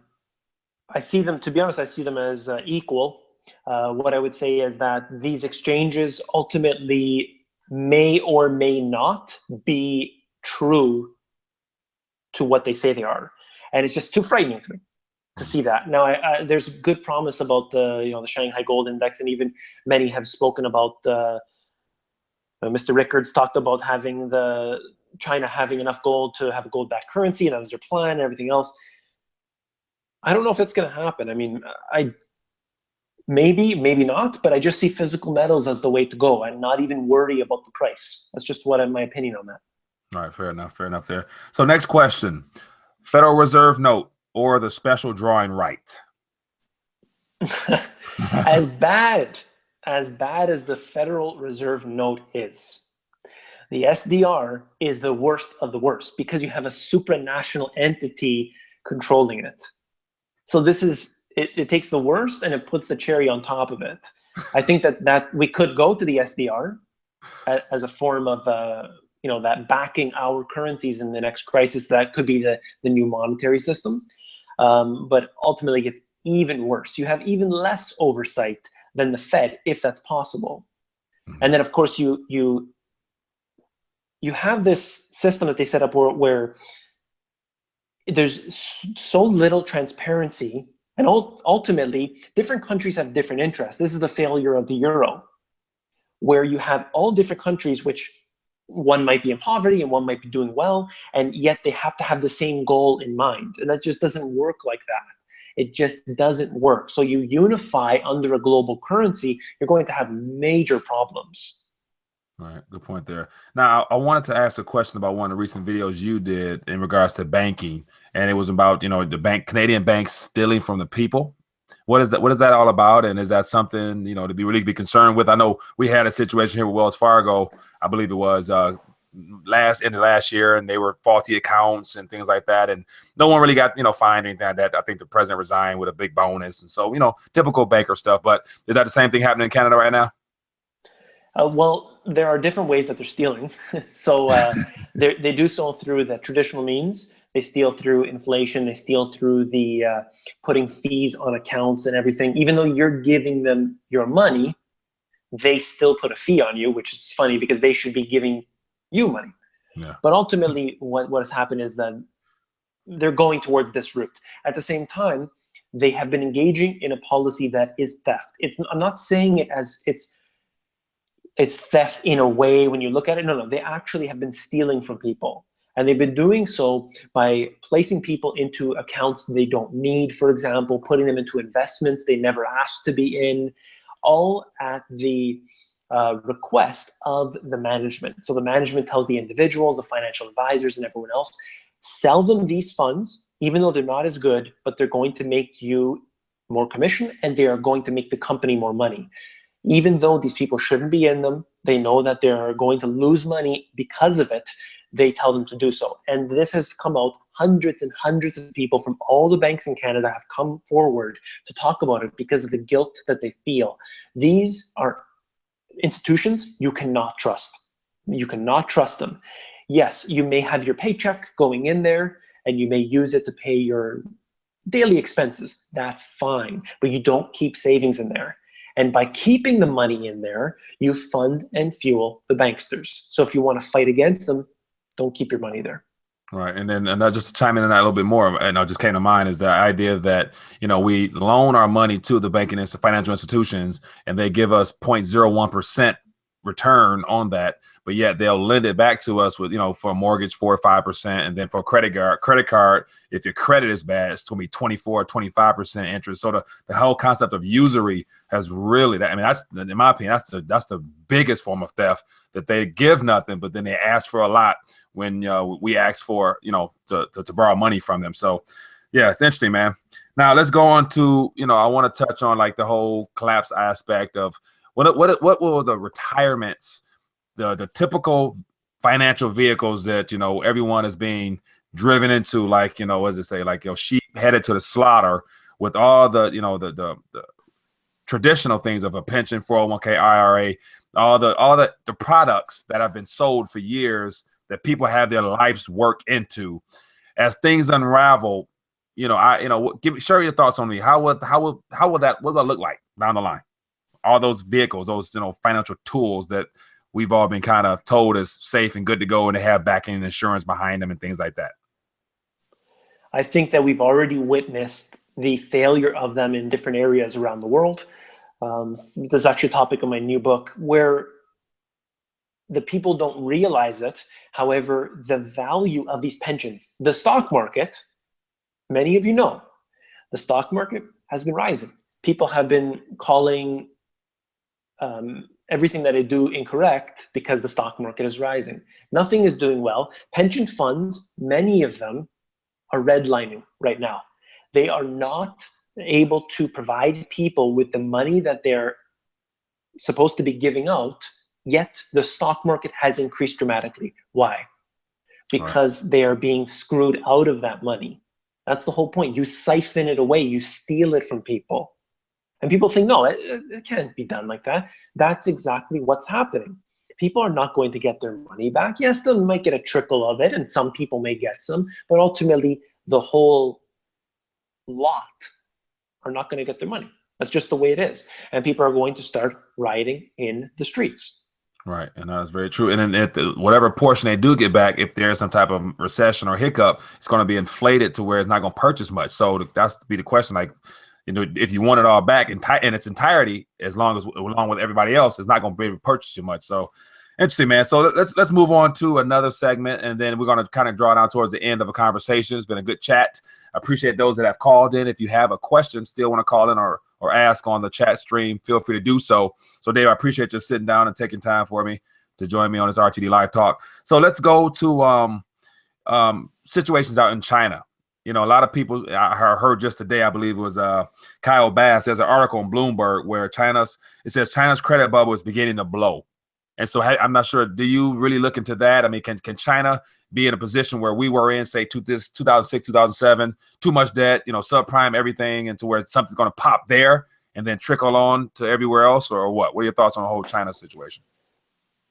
see them, to be honest, I see them as equal. What I would say is that these exchanges ultimately may or may not be true to what they say they are, and it's just too frightening to me to see that. Now, there's good promise about the Shanghai Gold Index, and even many have spoken about. Mr. Rickards talked about China having enough gold to have a gold-backed currency, and that was their plan, and everything else. I don't know if it's going to happen. I mean, maybe not, but I just see physical metals as the way to go and not even worry about the price. That's just my opinion on that. All right, fair enough there. So next question, Federal Reserve note or the special drawing right? As bad as the Federal Reserve note is, the SDR is the worst of the worst, because you have a supranational entity controlling it. So this is, it takes the worst and it puts the cherry on top of it. I think that we could go to the SDR as a form of, that backing our currencies in the next crisis. That could be the new monetary system. But ultimately, it's even worse. You have even less oversight than the Fed, if that's possible. And then, of course, you have this system that they set up where there's so little transparency. And ultimately, different countries have different interests. This is the failure of the euro, where you have all different countries, which one might be in poverty and one might be doing well, and yet they have to have the same goal in mind. And that just doesn't work like that. It just doesn't work. So you unify under a global currency, you're going to have major problems. All right, good point there. Now, I wanted to ask a question about one of the recent videos you did in regards to banking, and it was about the Canadian banks stealing from the people. What is that all about, and is that something to be really concerned with? I know we had a situation here with Wells Fargo, I believe it was end of last year, and they were faulty accounts and things like that, and no one really got fined or anything like that. I think the president resigned with a big bonus, and so typical banker stuff. But is that the same thing happening in Canada right now? Well, there are different ways that they're stealing. So they do so through the traditional means. They steal through inflation. They steal through the putting fees on accounts and everything. Even though you're giving them your money, they still put a fee on you, which is funny because they should be giving you money. Yeah. But ultimately, what has happened is that they're going towards this route. At the same time, they have been engaging in a policy that is theft. I'm not saying it as it's theft in a way when you look at it. No, they actually have been stealing from people. And they've been doing so by placing people into accounts they don't need, for example, putting them into investments they never asked to be in, all at the request of the management. So the management tells the individuals, the financial advisors, and everyone else, sell them these funds, even though they're not as good, but they're going to make you more commission and they are going to make the company more money. Even though these people shouldn't be in them, they know that they're going to lose money because of it, they tell them to do so. And this has come out, hundreds and hundreds of people from all the banks in Canada have come forward to talk about it because of the guilt that they feel. These are institutions you cannot trust. You cannot trust them. Yes, you may have your paycheck going in there and you may use it to pay your daily expenses. That's fine, but you don't keep savings in there. And by keeping the money in there, you fund and fuel the banksters. So if you want to fight against them, don't keep your money there. Right. And then just to chime in on that a little bit more, and it just came to mind, is the idea that, we loan our money to the banking and financial institutions and they give us 0.01% return on that, but yet they'll lend it back to us with, for a mortgage, 4 or 5%. And then for a credit card, if your credit is bad, it's going to be 24 or 25% interest. So the whole concept of usury has really, that's, in my opinion, that's the biggest form of theft, that they give nothing, but then they ask for a lot when we ask for, to borrow money from them. So yeah, it's interesting, man. Now let's go on to, I want to touch on like the whole collapse aspect of what were the retirements, the typical financial vehicles that, everyone is being driven into, like, what does it say? Like, sheep headed to the slaughter with all the, the traditional things of a pension, 401k, IRA, all the products that have been sold for years that people have their life's work into. As things unravel, share your thoughts on me. What would that look like down the line? All those vehicles, those, financial tools that we've all been kind of told is safe and good to go and they have backing and insurance behind them and things like that. I think that we've already witnessed the failure of them in different areas around the world. There's actually a topic in my new book where the people don't realize it. However, the value of these pensions, the stock market, many of you know, the stock market has been rising. People have been calling everything that I do incorrect because the stock market is rising. Nothing is doing well. Pension funds, many of them are redlining right now. They are not able to provide people with the money that they're supposed to be giving out, yet the stock market has increased dramatically. Why? Because they are being screwed out of that money. That's the whole point. You siphon it away, you steal it from people. And people think, no, it can't be done like that. That's exactly what's happening. People are not going to get their money back. Yes, they might get a trickle of it, and some people may get some, but ultimately the whole lot are not going to get their money. That's just the way it is. And people are going to start rioting in the streets. Right. And that's very true. And then whatever portion they do get back, if there's some type of recession or hiccup, it's going to be inflated to where it's not going to purchase much. So that's to be the question. Like, if you want it all back in its entirety, along with everybody else, it's not going to be able to purchase too much. So interesting, man. So let's move on to another segment, and then we're going to kind of draw down towards the end of a conversation. It's been a good chat. I appreciate those that have called in. If you have a question, still want to call in or ask on the chat stream, feel free to do so. So Dave, I appreciate you sitting down and taking time for me to join me on this RTD live talk. So let's go to situations out in China. A lot of people, I heard just today, I believe it was Kyle Bass. There's an article on Bloomberg where it says China's credit bubble is beginning to blow. And so I'm not sure, do you really look into that? I mean, can China be in a position where we were in, say, 2006, 2007, too much debt, subprime everything, and to where something's going to pop there and then trickle on to everywhere else, or what? What are your thoughts on the whole China situation?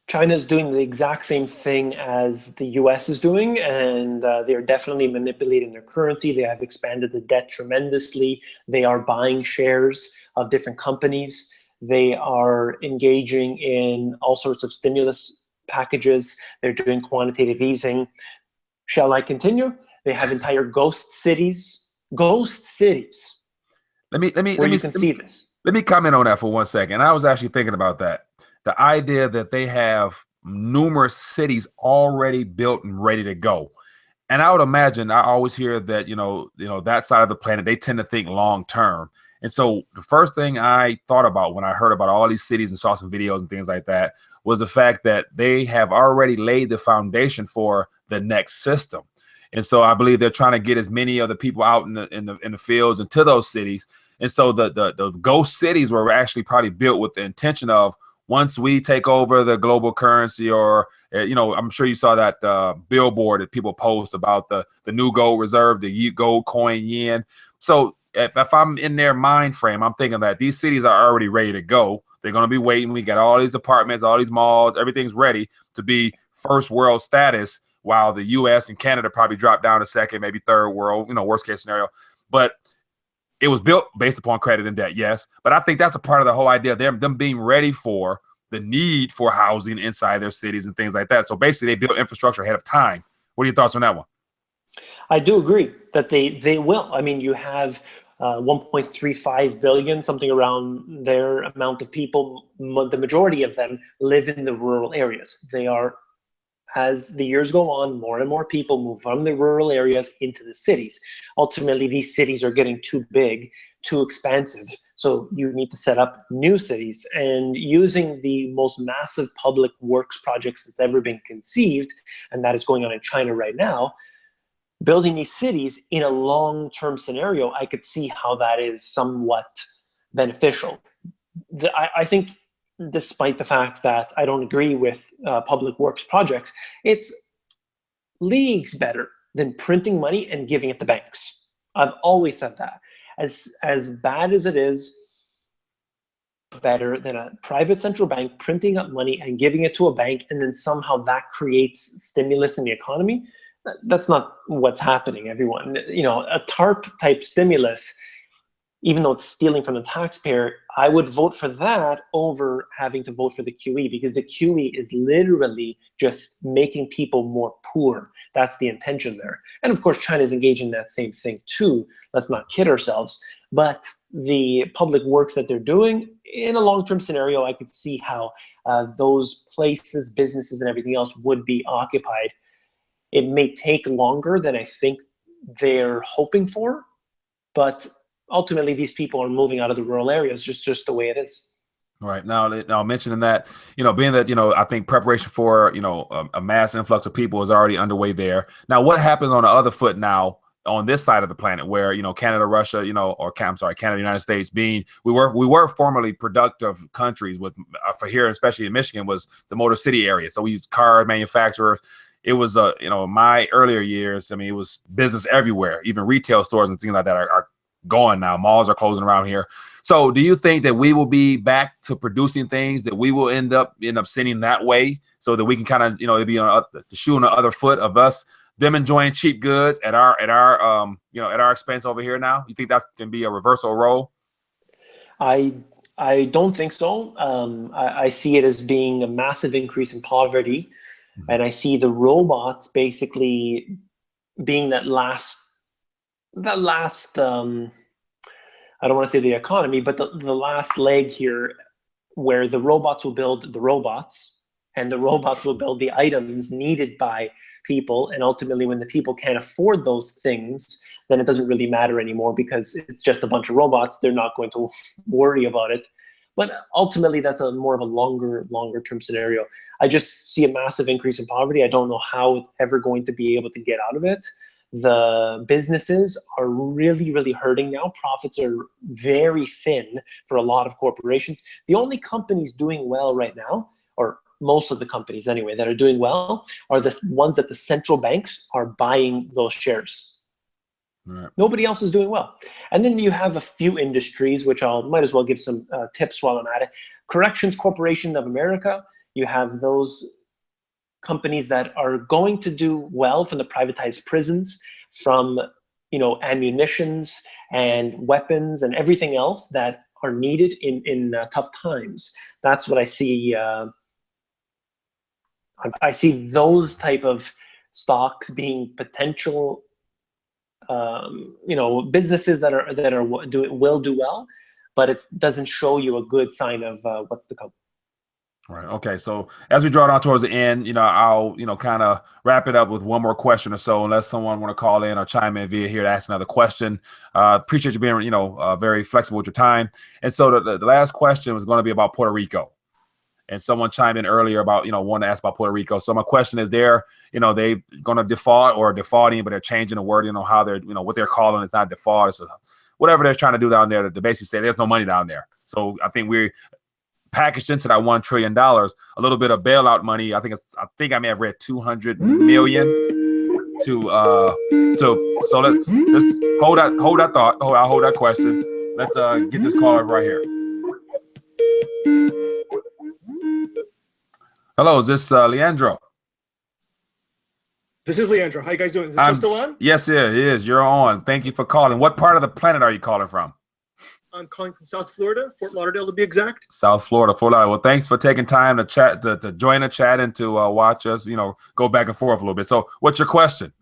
China is doing the exact same thing as the US is doing, and they're definitely manipulating their currency. They have expanded the debt tremendously. They are buying shares of different companies. They are engaging in all sorts of stimulus packages. They're doing quantitative easing. Shall I continue? They have entire ghost cities. Let me comment on that for 1 second. I was actually thinking about that. The idea that they have numerous cities already built and ready to go. And I would imagine, I always hear that, that side of the planet, they tend to think long term. And so the first thing I thought about when I heard about all these cities and saw some videos and things like that was the fact that they have already laid the foundation for the next system. And so I believe they're trying to get as many of the people out in the fields and to those cities. And so the ghost cities were actually probably built with the intention of, once we take over the global currency, or I'm sure you saw that billboard that people post about the new gold reserve, the gold coin yen. So if I'm in their mind frame, I'm thinking that these cities are already ready to go. They're going to be waiting. We got all these apartments, all these malls, everything's ready to be first world status, while the US and Canada probably drop down to second, maybe third world, worst case scenario. But it was built based upon credit and debt, yes. But I think that's a part of the whole idea of them being ready for the need for housing inside their cities and things like that. So basically, they built infrastructure ahead of time. What are your thoughts on that one? I do agree that they will. I mean, you have 1.35 billion, something around their amount of people. The majority of them live in the rural areas. They are, as the years go on, more and more people move from the rural areas into the cities. Ultimately, these cities are getting too big, too expansive. So you need to set up new cities, and using the most massive public works projects that's ever been conceived, and that is going on in China right now. Building these cities in a long-term scenario, I could see how that is somewhat beneficial. I think, despite the fact that I don't agree with public works projects, it's leagues better than printing money and giving it to banks. I've always said that. As bad as it is, better than a private central bank printing up money and giving it to a bank, and then somehow that creates stimulus in the economy. That's not what's happening, everyone. A TARP type stimulus, even though it's stealing from the taxpayer, I would vote for that over having to vote for the QE, because the QE is literally just making people more poor. That's the intention there. And of course, China is engaging in that same thing too. Let's not kid ourselves. But the public works that they're doing, in a long-term scenario, I could see how those places, businesses, and everything else would be occupied. It may take longer than I think they're hoping for, but ultimately these people are moving out of the rural areas, just the way it is. Right. Now mentioning that, being that, I think preparation for, a mass influx of people is already underway there. Now, what happens on the other foot now on this side of the planet where, Canada, Russia, Canada, United States we were formerly productive countries with, for here, especially in Michigan, was the Motor City area. So we used car manufacturers. It was, my earlier years, it was business everywhere, even retail stores and things like that are gone now. Malls are closing around here. So do you think that we will be back to producing things, that we will end up sending that way, so that we can kind of, it'd be on the shoe on the other foot of them enjoying cheap goods at our expense over here now? You think that's can be a reversal role? I don't think so. I see it as being a massive increase in poverty. Mm-hmm. And I see the robots basically being that last I don't want to say the economy, but the last leg here, where the robots will build the robots, and the robots will build the items needed by people. And ultimately, when the people can't afford those things, then it doesn't really matter anymore, because it's just a bunch of robots. They're not going to worry about it. But ultimately, that's more of a longer term scenario. I just see a massive increase in poverty. I don't know how it's ever going to be able to get out of it. The businesses are really, really hurting now. Profits are very thin for a lot of corporations. The only companies doing well right now, or most of the companies anyway, that are doing well, are the ones that the central banks are buying those shares. Right. Nobody else is doing well. And then you have a few industries, which might as well give some tips while I'm at it. Corrections Corporation of America, you have those companies that are going to do well from the privatized prisons, from ammunitions and weapons and everything else that are needed in tough times. That's what I see. I see those type of stocks being potential, businesses that will do well, but it doesn't show you a good sign of what's to come. Right. Okay. So as we draw down towards the end, I'll, kind of wrap it up with one more question or so, unless someone want to call in or chime in via here to ask another question. Appreciate you being, very flexible with your time. And so the last question was going to be about Puerto Rico. And someone chimed in earlier about, wanting to ask about Puerto Rico. So my question is they going to default or defaulting, but they're changing the word, how they're, what they're calling it's not default. It's whatever they're trying to do down there to basically say there's no money down there. So I think we're packaged into that $1 trillion, a little bit of bailout money. I think I may have read 200 million so let's hold that thought. I'll hold that question. Let's get this caller right here. Hello, is this Leandro? This is Leandro. How you guys doing? Is the show still on? Yes, it is. You're on. Thank you for calling. What part of the planet are you calling from? I'm calling from South Florida, Fort Lauderdale to be exact. South Florida, Fort Lauderdale. Well, thanks for taking time to chat, to join the chat and to watch us, go back and forth a little bit. So what's your question?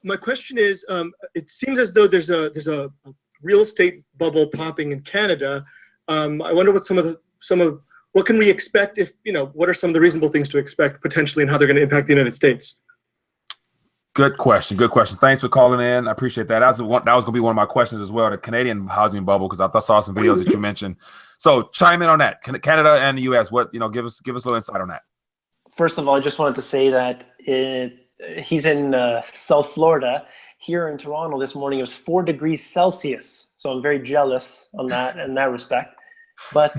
My question is, it seems as though there's a real estate bubble popping in Canada. I wonder what what can we expect if, what are some of the reasonable things to expect potentially and how they're going to impact the United States? Good question. Thanks for calling in. I appreciate that. That was going to be one of my questions as well, the Canadian housing bubble, because I saw some videos that you mentioned. So chime in on that. Canada and the U.S., give us a little insight on that. First of all, I just wanted to say that he's in South Florida. Here in Toronto this morning, it was 4 degrees Celsius. So I'm very jealous on that in that respect. But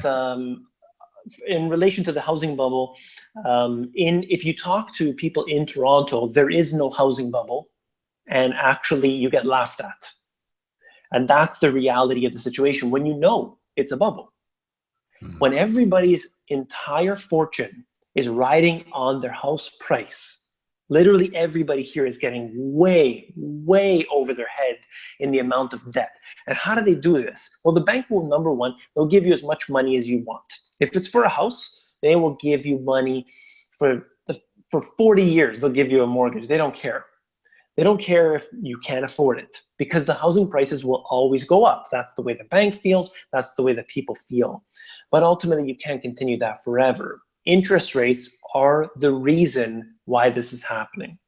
in relation to the housing bubble, if you talk to people in Toronto, there is no housing bubble, and actually you get laughed at. And that's the reality of the situation when it's a bubble. When everybody's entire fortune is riding on their house price, literally everybody here is getting way, way over their head in the amount of debt. And how do they do this? Well, the bank will, number one, they'll give you as much money as you want. If it's for a house, they will give you money for 40 years. They'll give you a mortgage. They don't care. They don't care if you can't afford it, because the housing prices will always go up. That's the way the bank feels. That's the way that people feel. But ultimately, you can't continue that forever. Interest rates are the reason why this is happening.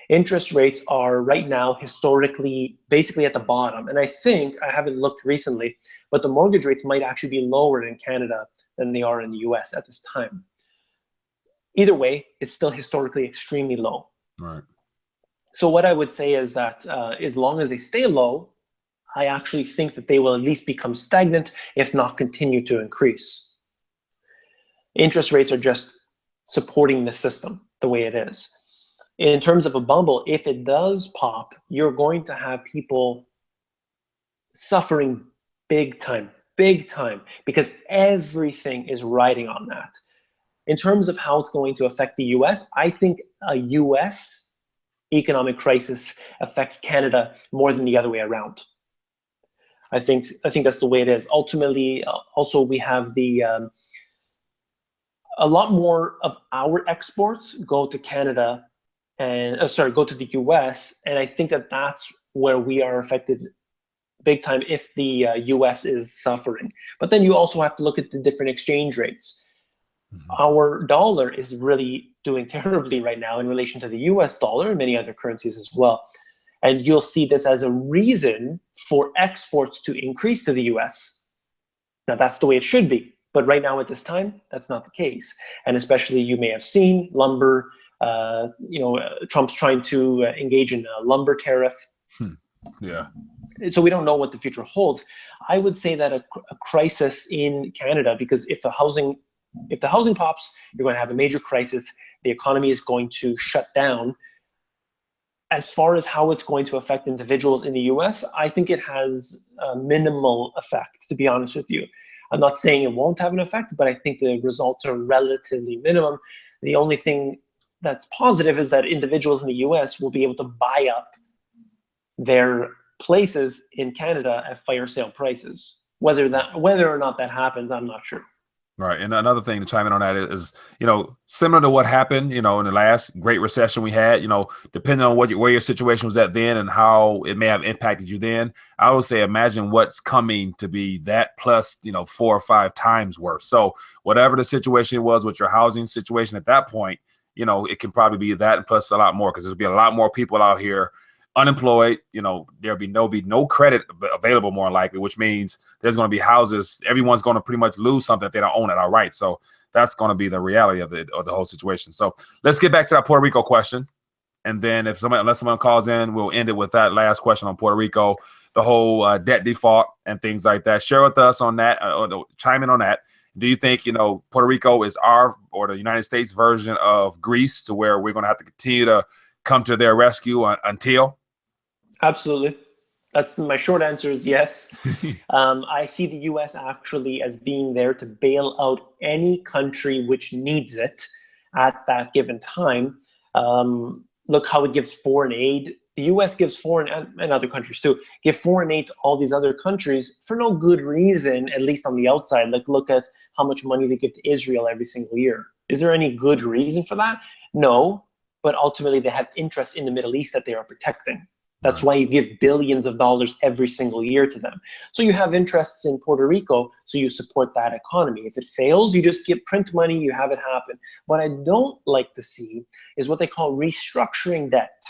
Interest rates are right now historically basically at the bottom. And I think, I haven't looked recently, but the mortgage rates might actually be lower in Canada than they are in the US at this time. Either way, it's still historically extremely low. Right. So what I would say is that as long as they stay low, I actually think that they will at least become stagnant, if not continue to increase. Interest rates are just supporting the system the way it is. In terms of a bubble, if it does pop, you're going to have people suffering big time, because everything is riding on that. In terms of how it's going to affect the US, I think a US economic crisis affects Canada more than the other way around. I think that's the way it is. Ultimately, also we have a lot more of our exports go to Canada and go to the US, and I think that that's where we are affected big time if the US is suffering. But then you also have to look at the different exchange rates. Our dollar is really doing terribly right now in relation to the US dollar and many other currencies as well. And you'll see this as a reason for exports to increase to the US. Now that's the way it should be. But right now at this time, that's not the case. And especially you may have seen lumber, Trump's trying to engage in a lumber tariff. Yeah. So we don't know what the future holds. I would say that a crisis in Canada, because if the housing pops, you're going to have a major crisis. The economy is going to shut down. As far as how it's going to affect individuals in the US, I think it has a minimal effect, to be honest with you. I'm not saying it won't have an effect, but I think the results are relatively minimum. The only thing that's positive is that individuals in the US will be able to buy up their places in Canada at fire sale prices. Whether or not that happens, I'm not sure. Right. And another thing to chime in on that is, similar to what happened, in the last great recession we had, depending on where your situation was at then and how it may have impacted you then, I would say imagine what's coming to be that plus, 4 or 5 times worse. So whatever the situation was with your housing situation at that point, it can probably be that and plus a lot more, because there'll be a lot more people out here unemployed. There'll be no credit available, more likely, which means there's going to be houses. Everyone's going to pretty much lose something if they don't own it outright. So that's going to be the reality of the whole situation. So let's get back to that Puerto Rico question. And then unless someone calls in, we'll end it with that last question on Puerto Rico, the whole debt default and things like that. Share with us on that, or chime in on that. Do you think, Puerto Rico is our, or the United States version of Greece, to where we're going to have to continue to come to their rescue until? Absolutely. That's my short answer is yes. I see the US actually as being there to bail out any country which needs it at that given time. Look how it gives foreign aid. The US gives foreign, and other countries too, give foreign aid to all these other countries for no good reason, at least on the outside. Like, look at how much money they give to Israel every single year. Is there any good reason for that? No, but ultimately they have interest in the Middle East that they are protecting. That's why you give billions of dollars every single year to them. So you have interests in Puerto Rico, so you support that economy. If it fails, you just print money, you have it happen. What I don't like to see is what they call restructuring debt.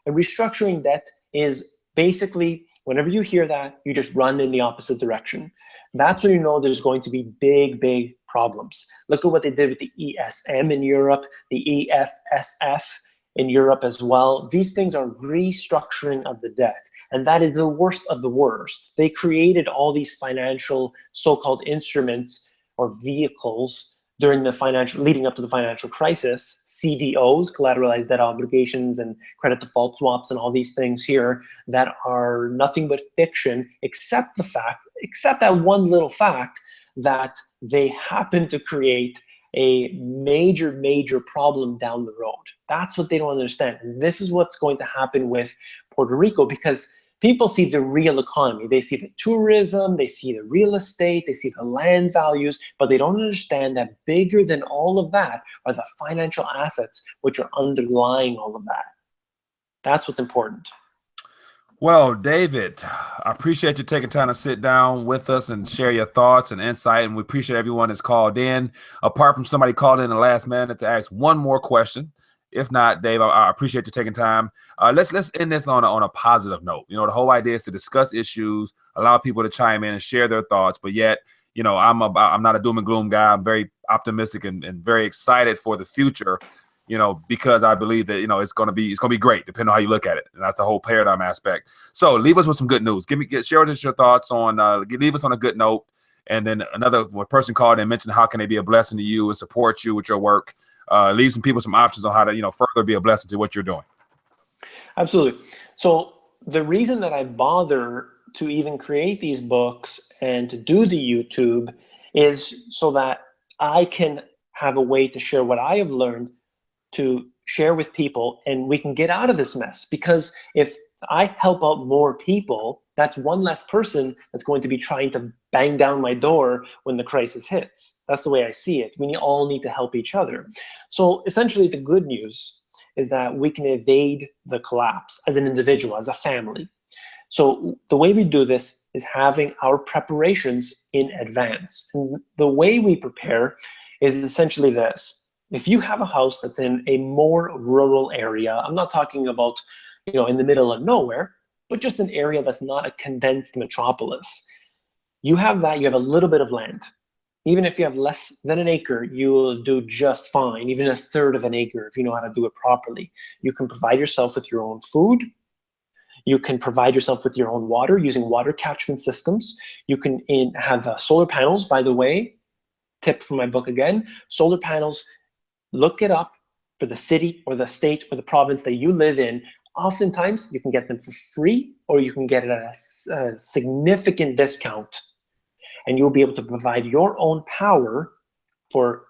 And restructuring debt is basically, whenever you hear that, you just run in the opposite direction. That's when you know there's going to be big, big problems. Look at what they did with the ESM in Europe, the EFSF in Europe as well. These things are restructuring of the debt. And that is the worst of the worst. They created all these financial so-called instruments or vehicles during the leading up to the financial crisis, CDOs, collateralized debt obligations, and credit default swaps, and all these things here that are nothing but fiction, except that one little fact that they happen to create a major, major problem down the road. That's what they don't understand. And this is what's going to happen with Puerto Rico, because people see the real economy. They see the tourism, they see the real estate, they see the land values, but they don't understand that bigger than all of that are the financial assets which are underlying all of that. That's what's important. Well, David, I appreciate you taking time to sit down with us and share your thoughts and insight. And we appreciate everyone that's called in. Apart from somebody called in the last minute to ask one more question. If not, Dave, I appreciate you taking time. Let's end this on a positive note. The whole idea is to discuss issues, allow people to chime in and share their thoughts. But yet, I'm not a doom and gloom guy. I'm very optimistic and very excited for the future. Because I believe that it's gonna be great, depending on how you look at it, and that's the whole paradigm aspect. So leave us with some good news. Share with us your thoughts on. Leave us on a good note, and then another person called and mentioned how can they be a blessing to you and support you with your work. Leave some people some options on how to further be a blessing to what you're doing. Absolutely. So the reason that I bother to even create these books and to do the YouTube is so that I can have a way to share what I have learned, to share with people, and we can get out of this mess. Because if I help out more people, that's one less person that's going to be trying to bang down my door when the crisis hits. That's the way I see it. We all need to help each other. So essentially the good news is that we can evade the collapse as an individual, as a family. So the way we do this is having our preparations in advance. And the way we prepare is essentially this. If you have a house that's in a more rural area, I'm not talking about, in the middle of nowhere, but just an area that's not a condensed metropolis. You have a little bit of land. Even if you have less than an acre, you will do just fine, even a third of an acre if you know how to do it properly. You can provide yourself with your own food. You can provide yourself with your own water using water catchment systems. You can have solar panels, by the way, tip from my book again, solar panels. Look it up for the city or the state or the province that you live in. Oftentimes, you can get them for free, or you can get it at a significant discount. And you'll be able to provide your own power for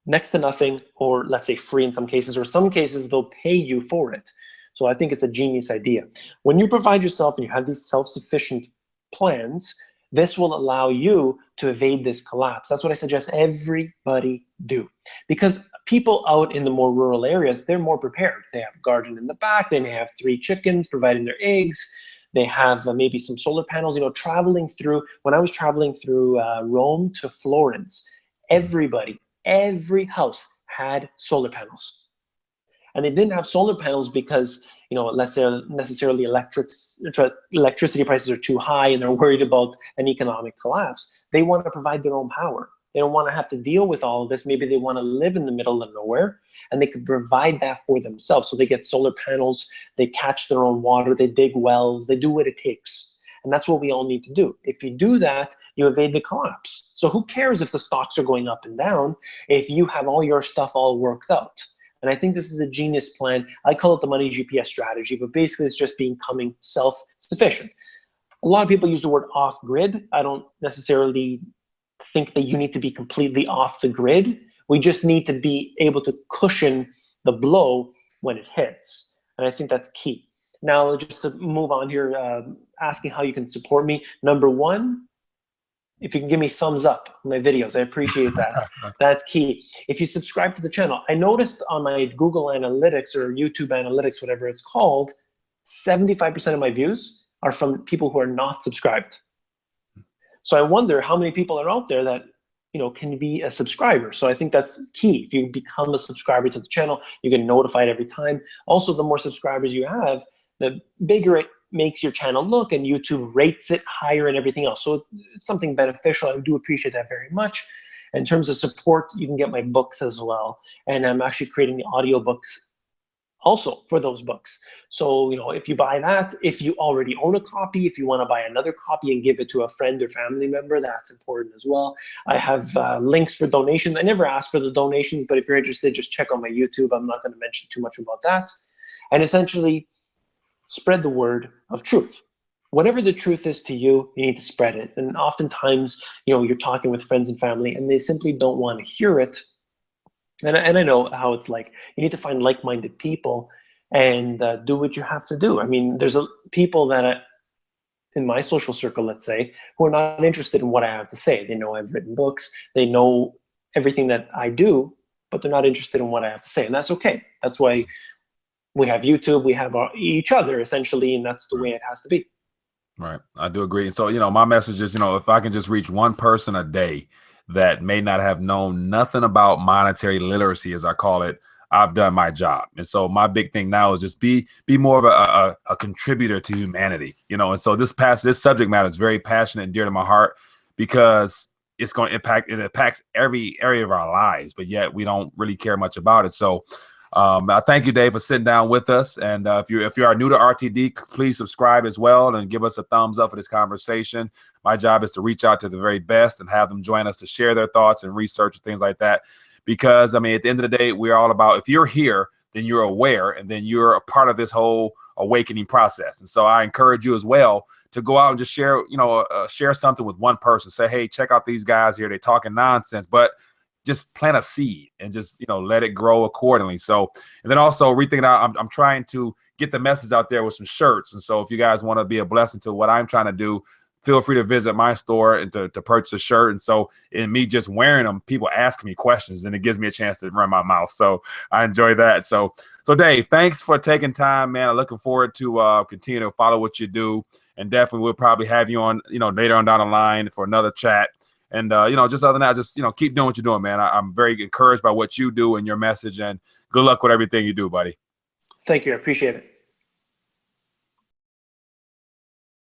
next to nothing, or let's say free in some cases, or some cases they'll pay you for it. So I think it's a genius idea. When you provide yourself and you have these self-sufficient plans, This will allow you to evade this collapse. That's what I suggest everybody do. Because people out in the more rural areas, they're more prepared. They have a garden in the back. They may have 3 chickens providing their eggs. They have maybe some solar panels. Traveling through, when I was traveling through Rome to Florence, every house had solar panels. And they didn't have solar panels because, unless they're necessarily electricity prices are too high and they're worried about an economic collapse. They want to provide their own power. They don't want to have to deal with all of this. Maybe they want to live in the middle of nowhere and they could provide that for themselves. So they get solar panels, they catch their own water, they dig wells, they do what it takes. And that's what we all need to do. If you do that, you evade the collapse. So who cares if the stocks are going up and down if you have all your stuff all worked out? And I think this is a genius plan. I call it the money GPS strategy, but basically it's just becoming self-sufficient. A lot of people use the word off-grid. I don't necessarily think that you need to be completely off the grid. We just need to be able to cushion the blow when it hits. And I think that's key. Now, just to move on here, asking how you can support me. Number one, if you can give me thumbs up on my videos, I appreciate that. That's key. If you subscribe to the channel, I noticed on my Google Analytics or YouTube Analytics, whatever it's called, 75% of my views are from people who are not subscribed. So I wonder how many people are out there that can be a subscriber. So I think that's key. If you become a subscriber to the channel, you get notified every time. Also, the more subscribers you have, the bigger it makes your channel look, and YouTube rates it higher and everything else. So it's something beneficial. I do appreciate that very much. In terms of support, you can get my books as well. And I'm actually creating the audiobooks also for those books. So, if you buy that, if you already own a copy, if you want to buy another copy and give it to a friend or family member, that's important as well. I have links for donations. I never ask for the donations, but if you're interested, just check on my YouTube. I'm not going to mention too much about that. And essentially, spread the word of truth. Whatever the truth is to you, you need to spread it. And oftentimes, you're talking with friends and family and they simply don't want to hear it. And I know how it's like. You need to find like-minded people and do what you have to do. I mean, there's people that in my social circle, let's say, who are not interested in what I have to say. They know I've written books. They know everything that I do, but they're not interested in what I have to say. And that's okay. That's why we have YouTube, we have each other essentially, and that's the way it has to be. Right. I do agree. So, my message is, if I can just reach one person a day that may not have known nothing about monetary literacy, as I call it, I've done my job. And so my big thing now is just be more of a contributor to humanity, and so this subject matter is very passionate and dear to my heart because it's going to impacts every area of our lives, but yet we don't really care much about it. So I thank you, Dave, for sitting down with us. And if you are new to RTD, please subscribe as well and give us a thumbs up for this conversation. My job is to reach out to the very best and have them join us to share their thoughts and research and things like that. Because, at the end of the day, we're all about, if you're here, then you're aware, and then you're a part of this whole awakening process. And so I encourage you as well to go out and just share, share something with one person. Say, hey, check out these guys here. They're talking nonsense, but just plant a seed and just, let it grow accordingly. So, and then also rethinking out, I'm trying to get the message out there with some shirts. And so if you guys want to be a blessing to what I'm trying to do, feel free to visit my store and to purchase a shirt. And so in me just wearing them, people ask me questions and it gives me a chance to run my mouth. So I enjoy that. So Dave, thanks for taking time, man. I'm looking forward to continue to follow what you do. And definitely we'll probably have you on, later on down the line for another chat. And, just other than that, just, keep doing what you're doing, man. I'm very encouraged by what you do and your message, and good luck with everything you do, buddy. Thank you. I appreciate it.